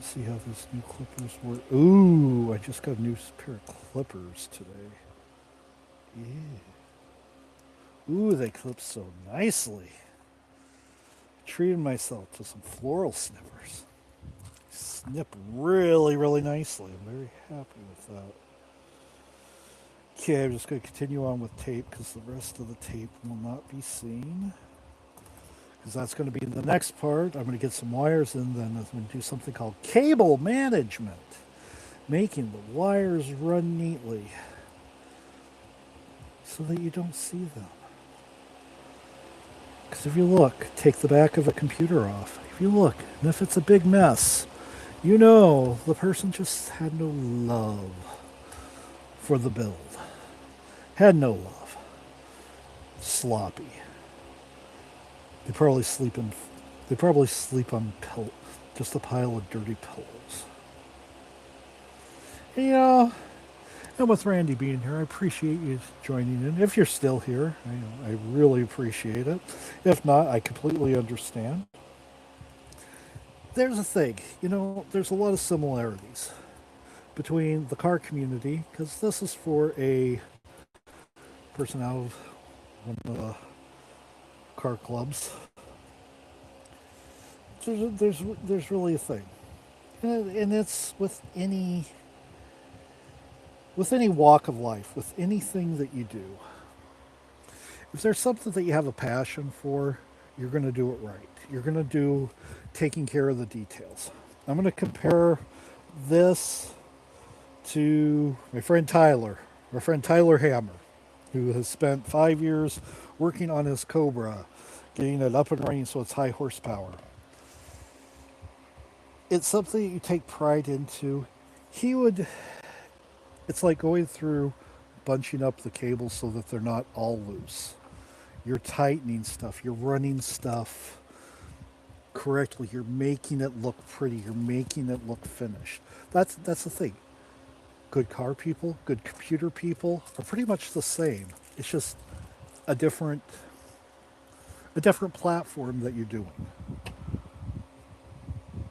see how this new clippers work. Ooh, I just got a new pair of clippers today. Yeah. Ooh, they clip so nicely. Treated myself to some floral snippers. Snip really, really nicely. I'm very happy with that. Okay, I'm just going to continue on with tape because the rest of the tape will not be seen. Because that's going to be the next part. I'm going to get some wires in, then I'm going to do something called cable management. Making the wires run neatly so that you don't see them. Because if you look, take the back of a computer off. If you look, and if it's a big mess, you know the person just had no love for the build. Had no love. Sloppy. They probably sleep on just a pile of dirty pillows. Yeah. And with Randy being here, I appreciate you joining in. If you're still here, I really appreciate it. If not, I completely understand. There's a thing, there's a lot of similarities between the car community, because this is for a person out of one of the car clubs. There's really a thing, and it's with any walk of life, with anything that you do. If there's something that you have a passion for, you're going to do it right. You're going to do taking care of the details. I'm going to compare this to my friend Tyler Hammer, who has spent 5 years working on his Cobra, getting it up and running so it's high horsepower. It's something that you take pride into. It's like going through bunching up the cables so that they're not all loose. You're tightening stuff, you're running stuff correctly, you're making it look pretty, you're making it look finished. That's the thing. Good car people, good computer people are pretty much the same. It's just a different platform that you're doing.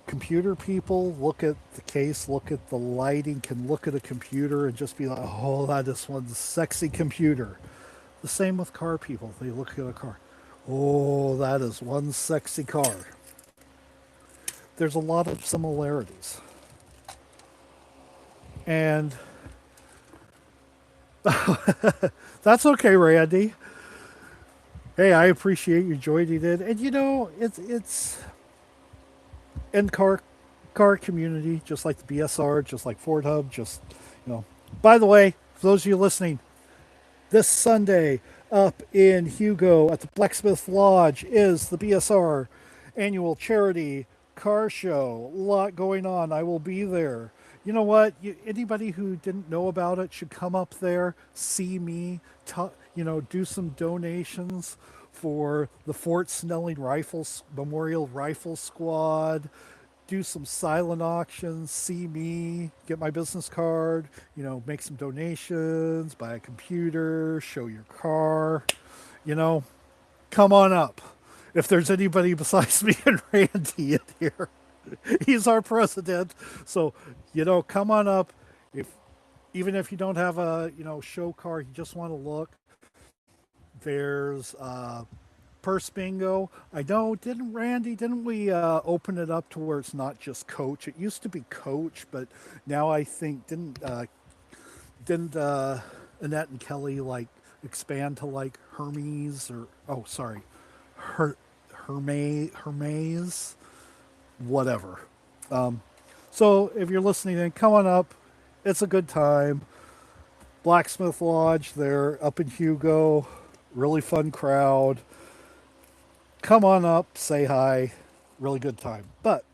Computer people look at the case, look at the lighting, can look at a computer and just be like, oh, that is one sexy computer. The same with car people. They look at a car. Oh, that is one sexy car. There's a lot of similarities. And that's okay, Randy. Hey, I appreciate you joining in. And it's in car community, just like the BSR, just like Ford Hub, By the way, for those of you listening, this Sunday up in Hugo at the Blacksmith Lodge is the BSR annual charity car show. A lot going on. I will be there. You know what? Anybody who didn't know about it should come up there, see me, do some donations for the Fort Snelling Rifles Memorial Rifle Squad. Do some silent auctions, see me, get my business card, make some donations, buy a computer, show your car, come on up. If there's anybody besides me and Randy in here, he's our president. So, come on up. Even if you don't have a, show car, you just want to look. There's purse bingo. I know, didn't we open it up to where it's not just Coach? It used to be Coach, but now I think didn't Annette and Kelly expand to Hermes Hermes, whatever. So if you're listening in, come on up. It's a good time. Blacksmith Lodge, they're up in Hugo. Really fun crowd. Come on up, say hi. Really good time. But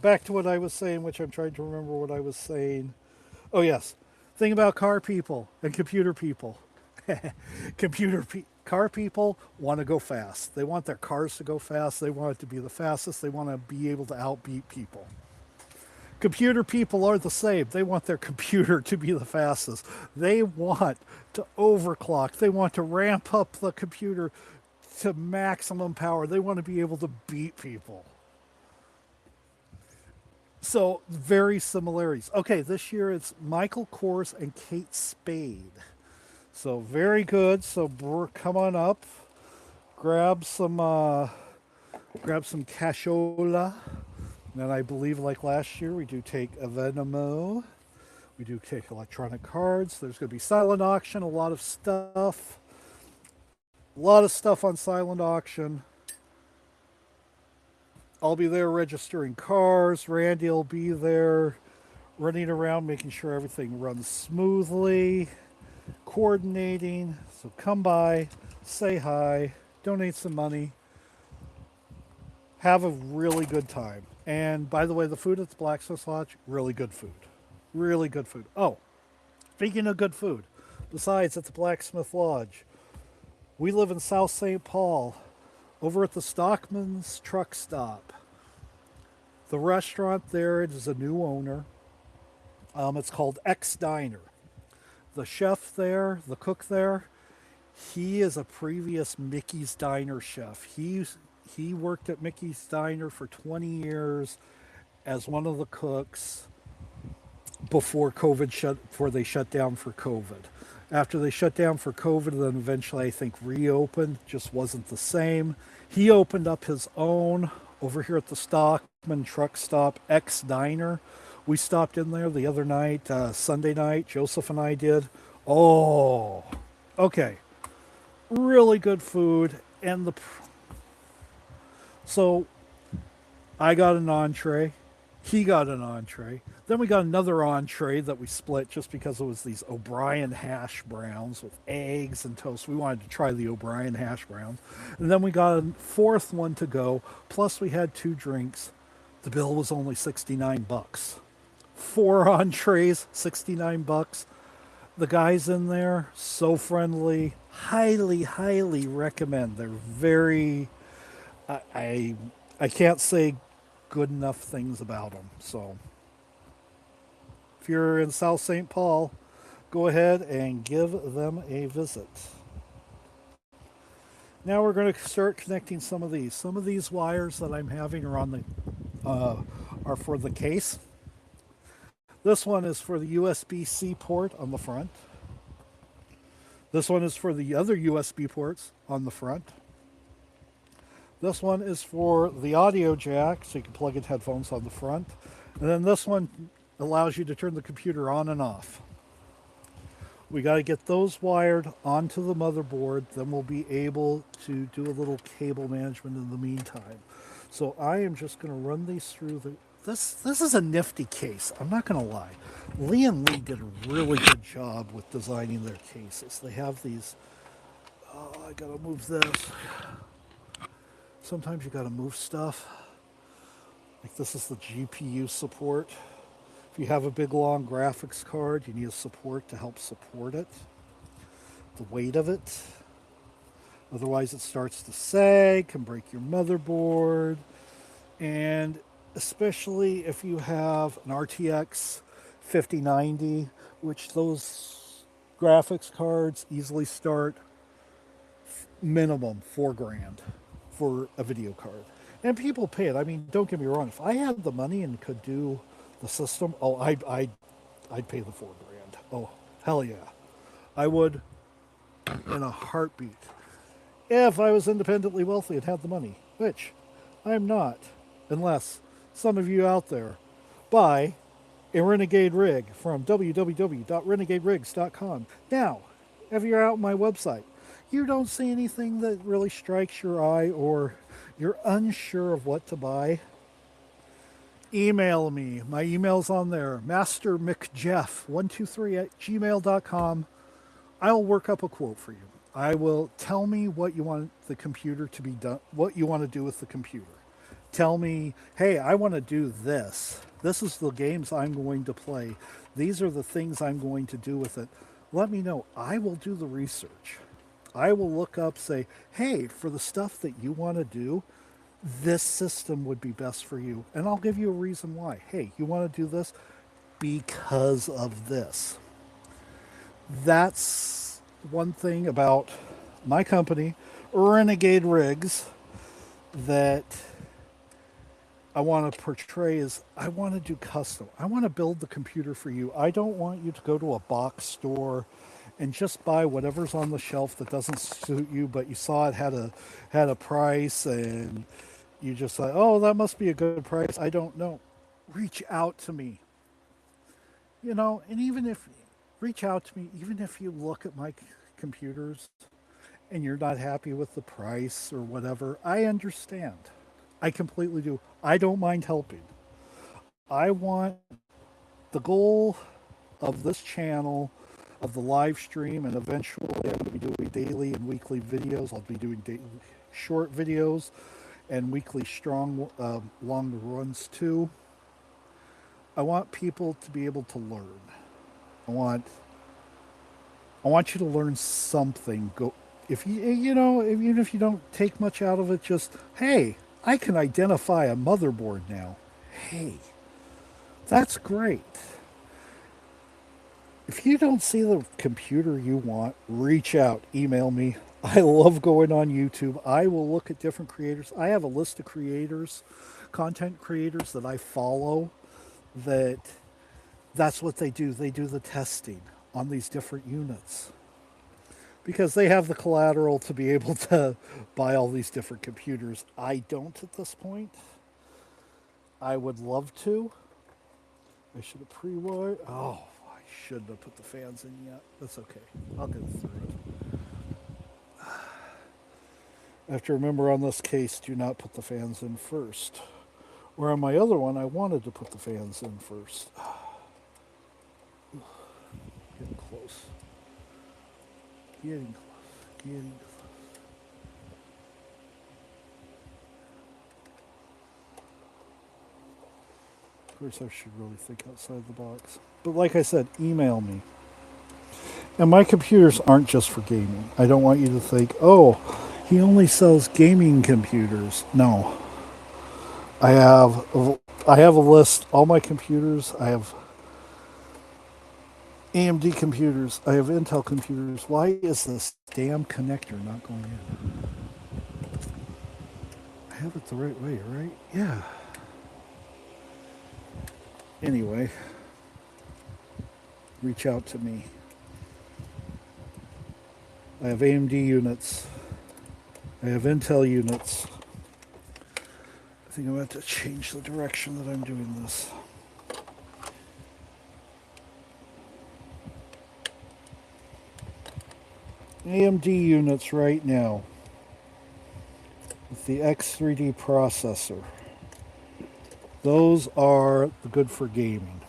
back to what I was saying, which I'm trying to remember what I was saying. Oh, yes. Thing about car people and computer people. Car people want to go fast. They want their cars to go fast. They want it to be the fastest. They want to be able to outbeat people. Computer people are the same. They want their computer to be the fastest. They want to overclock. They want to ramp up the computer to maximum power. They want to be able to beat people. So very similarities. Okay, this year it's Michael Kors and Kate Spade. So very good. So come on up, grab some cashola. And I believe, like last year, we do take a Venmo. We do take electronic cards. There's going to be silent auction, a lot of stuff on silent auction. I'll be there registering cars. Randy will be there running around making sure everything runs smoothly, coordinating. So come by, say hi, donate some money, have a really good time. And by the way, the food at the Blacksmith Lodge, really good food. Really good food. Oh, speaking of good food, besides at the Blacksmith Lodge, we live in South St. Paul, over at the Stockman's Truck Stop. The restaurant there is a new owner. It's called X Diner. The chef there, the cook there, he is a previous Mickey's Diner chef. He worked at Mickey's Diner for 20 years as one of the cooks before they shut down for COVID. After they shut down for COVID, then eventually I think reopened, just wasn't the same. He opened up his own over here at the Stockman Truck Stop X Diner. We stopped in there the other night, Sunday night. Joseph and I did. Oh, okay. Really good food. So I got an entree. He got an entree. Then we got another entree that we split just because it was these O'Brien hash browns with eggs and toast. We wanted to try the O'Brien hash browns. And then we got a fourth one to go. Plus we had 2 drinks. The bill was only $69. 4 entrees, $69. The guys in there, so friendly. Highly, highly recommend. They're very, I can't say good enough things about them. So if you're in South St. Paul, go ahead and give them a visit. Now we're going to start connecting some of these. Some of these wires that I'm having are for the case. This one is for the USB-C port on the front. This one is for the other USB ports on the front. This one is for the audio jack, so you can plug in headphones on the front. And then this one allows you to turn the computer on and off. We got to get those wired onto the motherboard, then we'll be able to do a little cable management in the meantime. So I am just going to run these through this is a nifty case, I'm not going to lie. Lee and Lee did a really good job with designing their cases. They have these, I got to move this. Sometimes you got to move stuff. Like this is the GPU support. If you have a big long graphics card, you need a support to help support it. The weight of it. Otherwise it starts to sag, can break your motherboard. And especially if you have an RTX 5090, which those graphics cards easily start minimum $4,000 for a video card. And people pay it. I mean, don't get me wrong. If I had the money and could do the system, I'd pay the $4,000. Oh, hell yeah. I would in a heartbeat. If I was independently wealthy and had the money, which I'm not, unless some of you out there buy a Renegade rig from www.renegaderigs.com. Now, if you're out on my website, you don't see anything that really strikes your eye or you're unsure of what to buy, email me. My email's on there, mastermcjeff123@gmail.com. I'll work up a quote for you. I will tell me what you want the computer to be done, what you want to do with the computer. Tell me, hey, I want to do this. This is the games I'm going to play. These are the things I'm going to do with it. Let me know. I will do the research. I will look up, say, hey, for the stuff that you want to do, this system would be best for you. And I'll give you a reason why. Hey, you want to do this because of this. That's one thing about my company, Renegade Rigs, that I want to portray is I want to do custom. I want to build the computer for you. I don't want you to go to a box store and just buy whatever's on the shelf that doesn't suit you, but you saw it had a price and you just thought, oh, that must be a good price. I don't know. Reach out to me, and even if reach out to me, even if you look at my computers and you're not happy with the price or whatever, I understand. I completely do. I don't mind helping. I want the goal of this channel, of the live stream, and eventually I'm going to be doing daily and weekly videos. I'll be doing daily short videos and weekly strong long runs too. I want people to be able to learn. I want I want you to learn something. Go if even if you don't take much out of it, just hey, I can identify a motherboard now. Hey, that's great. If you don't see the computer you want, reach out, email me. I love going on YouTube. I will look at different creators. I have a list of creators, content creators that I follow that that's what they do. They do the testing on these different units because they have the collateral to be able to buy all these different computers. I don't at this point. I would love to. I should have pre-wired. Oh, I shouldn't have put the fans in yet. That's okay. I'll get through it. I have to remember on this case, do not put the fans in first. Where on my other one, I wanted to put the fans in first. Getting close. Getting close. Getting close. Of course, I should really think outside the box. But like I said, email me. And my computers aren't just for gaming. I don't want you to think, oh, he only sells gaming computers. No. I have a list. All my computers. I have AMD computers. I have Intel computers. Why is this damn connector not going in? I have it the right way, right? Yeah. Anyway, reach out to me. I have AMD units. I have Intel units. I think I'm going to have to change the direction that I'm doing this. AMD units right now with the X3D processor. Those are good for gaming.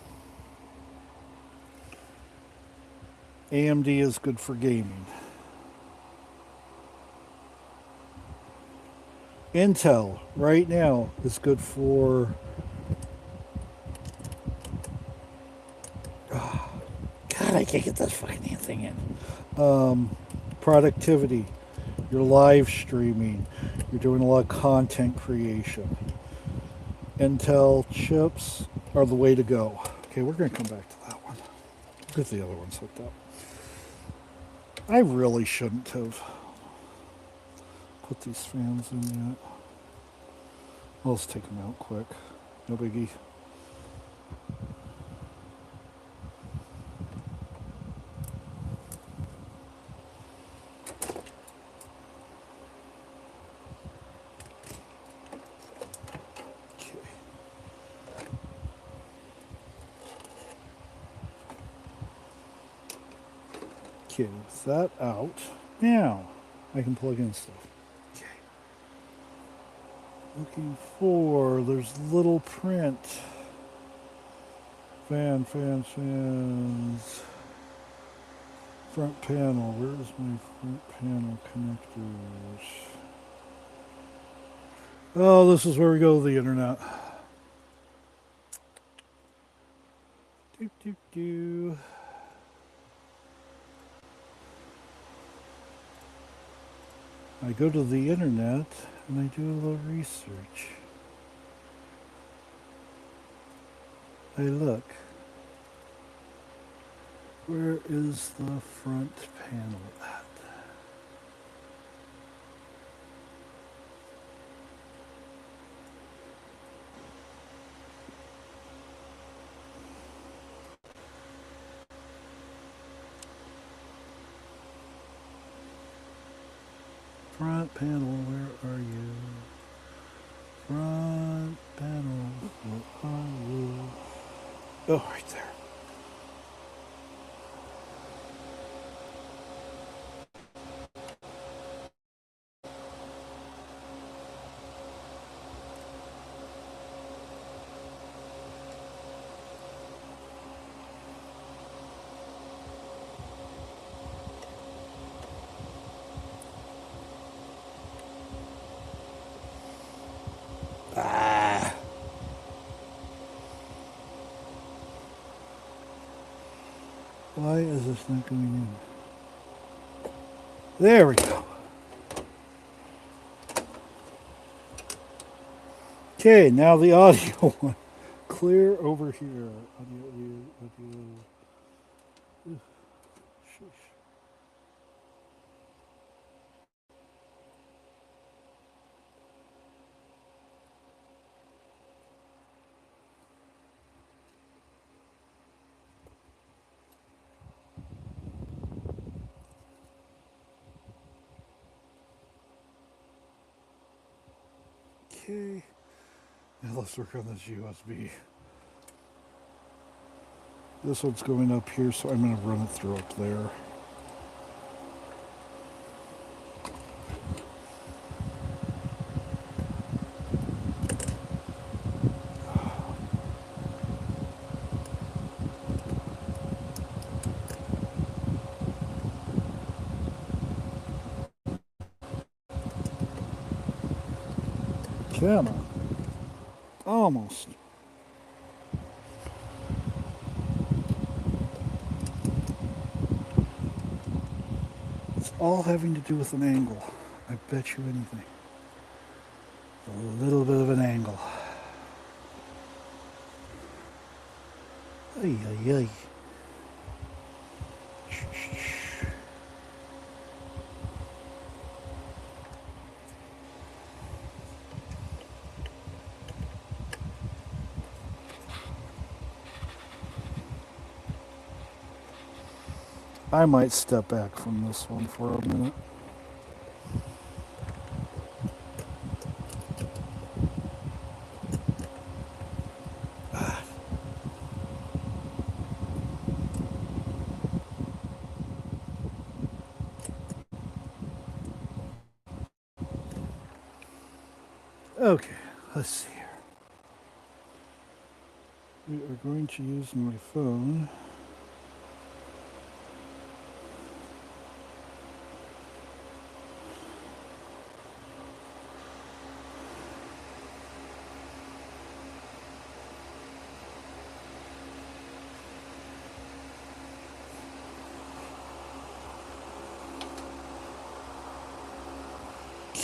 AMD is good for gaming. Intel right now is good for God, I can't get this fucking thing in. Productivity. You're live streaming. You're doing a lot of content creation. Intel chips are the way to go. Okay, we're going to come back to that one. Get the other ones hooked up. I really shouldn't have put these fans in yet. Well, let's take them out quick. No biggie. Okay, with that out, now I can plug in stuff. Okay. Looking for, there's little print. Fans. Front panel, where's my front panel connectors? Oh, this is where we go to the internet. Do. I go to the internet and I do a little research. I look. Where is the front panel at? Front panel, where are you? Front panel, where are you? Oh, right there. Ah. Why is this not going in? There we go. Okay, now the audio one. Clear over here. Audio. Sheesh. Okay. Now let's work on this USB. This one's going up here, so I'm going to run it through up there. Camera. Almost. It's all having to do with an angle. I bet you anything. A little bit of an angle. Ay, ay, ay. I might step back from this one for a minute. Okay, let's see here. We are going to use my phone.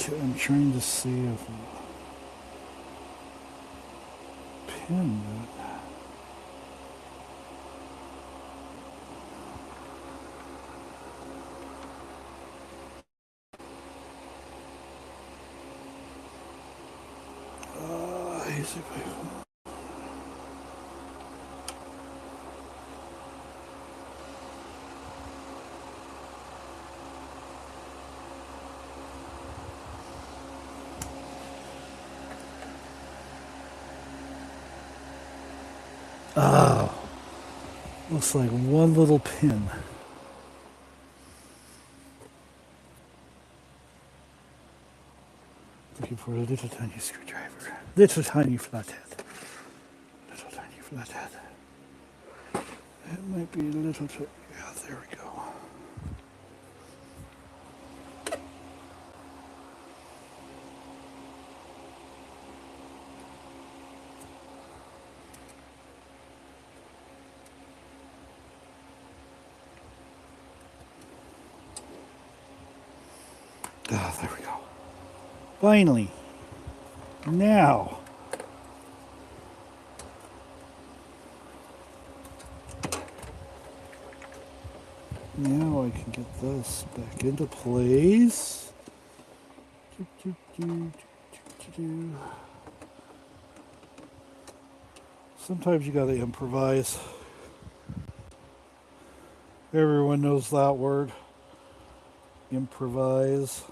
Okay, I'm trying to see if I pin that. Easy people. Oh, looks like one little pin. Looking for a little tiny screwdriver. Little tiny flathead. Little tiny flathead. It might be a little too... Yeah, there we go. Ah, there we go. Finally. Now. Now I can get this back into place. Sometimes you gotta improvise. Everyone knows that word. Improvise.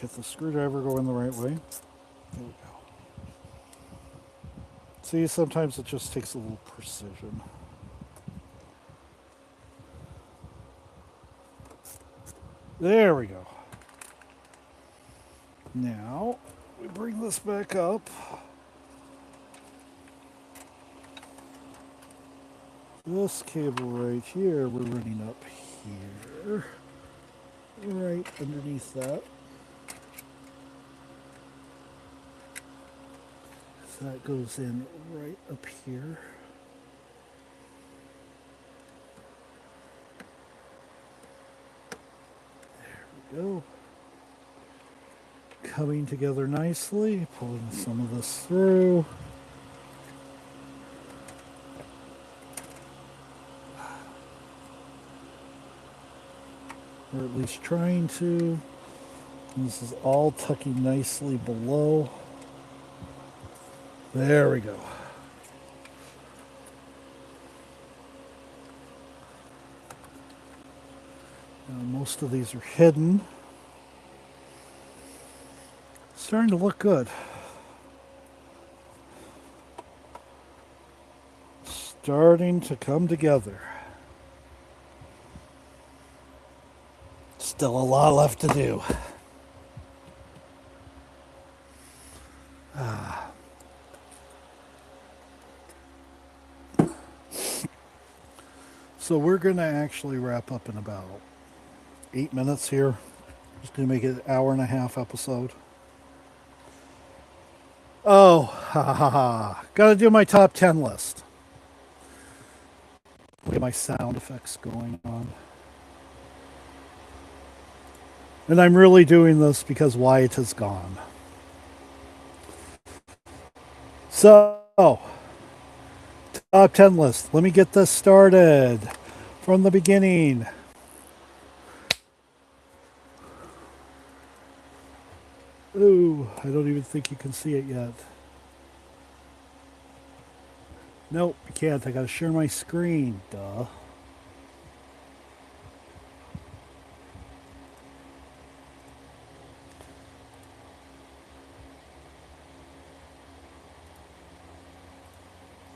Get the screwdriver going the right way. There we go. See, sometimes it just takes a little precision. There we go. Now, we bring this back up. This cable right here, we're running up here. Right underneath that. So that goes in right up here. There we go. Coming together nicely, pulling some of this through. Or at least trying to. This is all tucking nicely below. There we go. Now most of these are hidden. Starting to look good. Starting to come together. Still a lot left to do. So we're going to actually wrap up in about 8 minutes here. Just going to make it an hour and a half episode. Oh, ha ha ha. Got to do my top 10 list. Get my sound effects going on. And I'm really doing this because Wyatt is gone. So, top 10 list. Let me get this started from the beginning. Ooh, I don't even think you can see it yet. Nope, you can't. I gotta share my screen. Duh.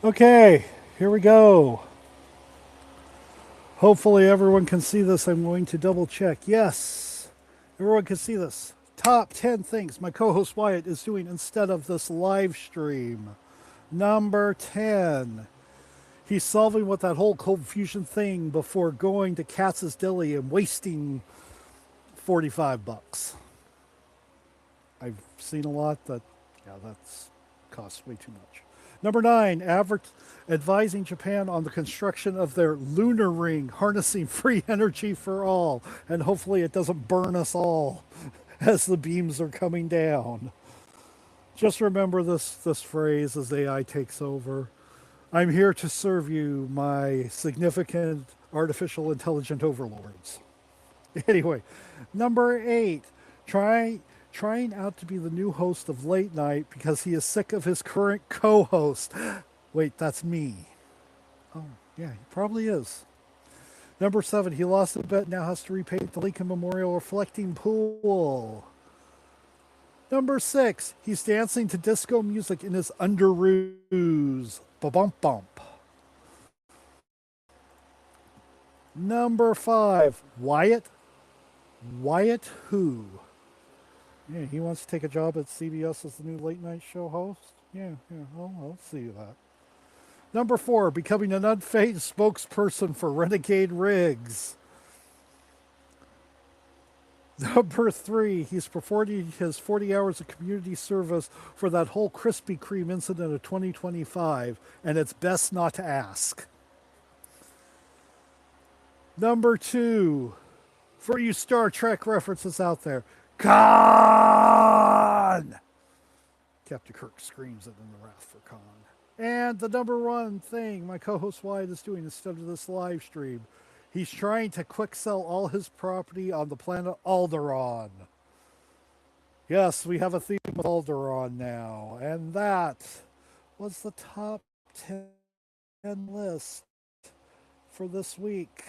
Okay, here we go. Hopefully everyone can see this. I'm going to double check. Yes, everyone can see this. Top 10 things my co-host Wyatt is doing instead of this live stream. Number 10. He's solving with that whole cold fusion thing before going to Katz's Deli and wasting $45. I've seen a lot that, yeah, that's costs way too much. Number 9, advising Japan on the construction of their lunar ring, harnessing free energy for all, and hopefully it doesn't burn us all as the beams are coming down. Just remember this phrase as AI takes over. I'm here to serve you, my significant artificial intelligent overlords. Anyway, number 8, trying out to be the new host of Late Night because he is sick of his current co-host. Wait, that's me. Oh, yeah, he probably is. Number 7, he lost a bet, now has to repaint the Lincoln Memorial reflecting pool. Number 6, he's dancing to disco music in his underoos. Ba-bump bump. Number 5, Wyatt. Wyatt who? Yeah, he wants to take a job at CBS as the new late night show host. Yeah, I'll see that. Number 4, becoming an unpaid spokesperson for Renegade Rigs. Number 3, he's performing his 40 hours of community service for that whole Krispy Kreme incident of 2025, and it's best not to ask. Number 2, for you Star Trek references out there, Khan! Captain Kirk screams it in the Wrath for Khan. And the number 1 thing my co-host Wyatt is doing instead of this live stream, he's trying to quick sell all his property on the planet Alderaan. Yes, we have a theme with Alderaan now. And that was the top 10 list for this week.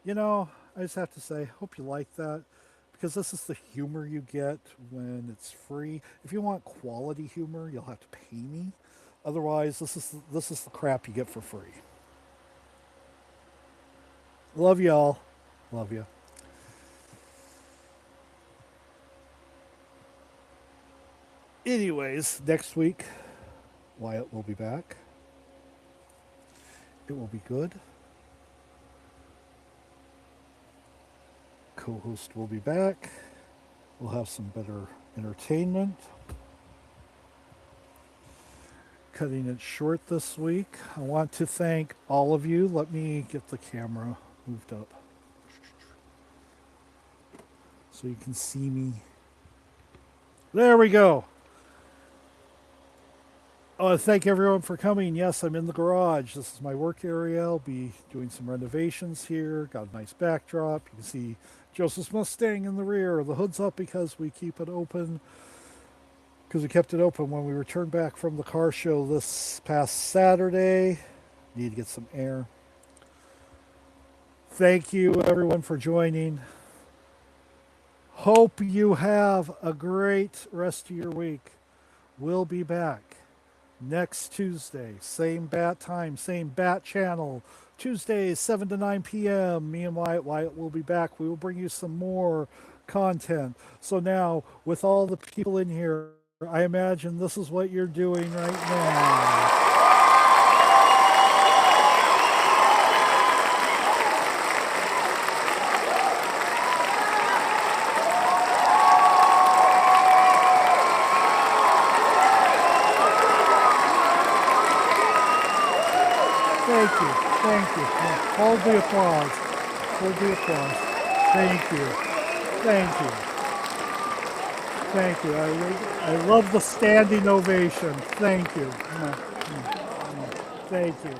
You know, I just have to say, hope you like that. because this is the humor you get when it's free. If you want quality humor, you'll have to pay me. Otherwise, this is the crap you get for free. Love y'all. Love you. Anyways, next week, Wyatt will be back. It will be good. Co host will be back. We'll have some better entertainment. Cutting it short this week. I want to thank all of you. Let me get the camera moved up so you can see me. There we go. Thank everyone for coming. Yes, I'm in the garage. This is my work area. I'll be doing some renovations here. Got a nice backdrop. You can see Joseph's Mustang in the rear. The hood's up because we keep it open. Because we kept it open when we returned back from the car show this past Saturday. Need to get some air. Thank you, everyone, for joining. Hope you have a great rest of your week. We'll be back next Tuesday. Same bat time, same bat channel. Tuesdays, 7 to 9 p.m. Me and Wyatt will be back. We will bring you some more content. So now, with all the people in here, I imagine this is what you're doing right now. Thank you. Thank you. Hold the applause. Hold the applause. Thank you. Thank you. Thank you. I love the standing ovation. Thank you. Thank you.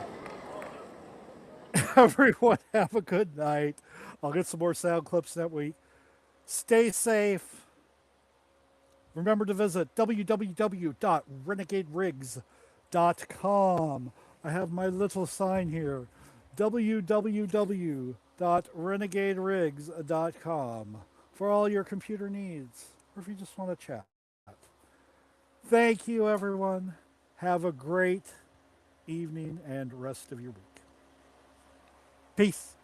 Everyone, have a good night. I'll get some more sound clips that week. Stay safe. Remember to visit www.renegaderigs.com. I have my little sign here. www.renegaderigs.com for all your computer needs, or if you just want to chat. Thank you, everyone. Have a great evening and rest of your week. Peace.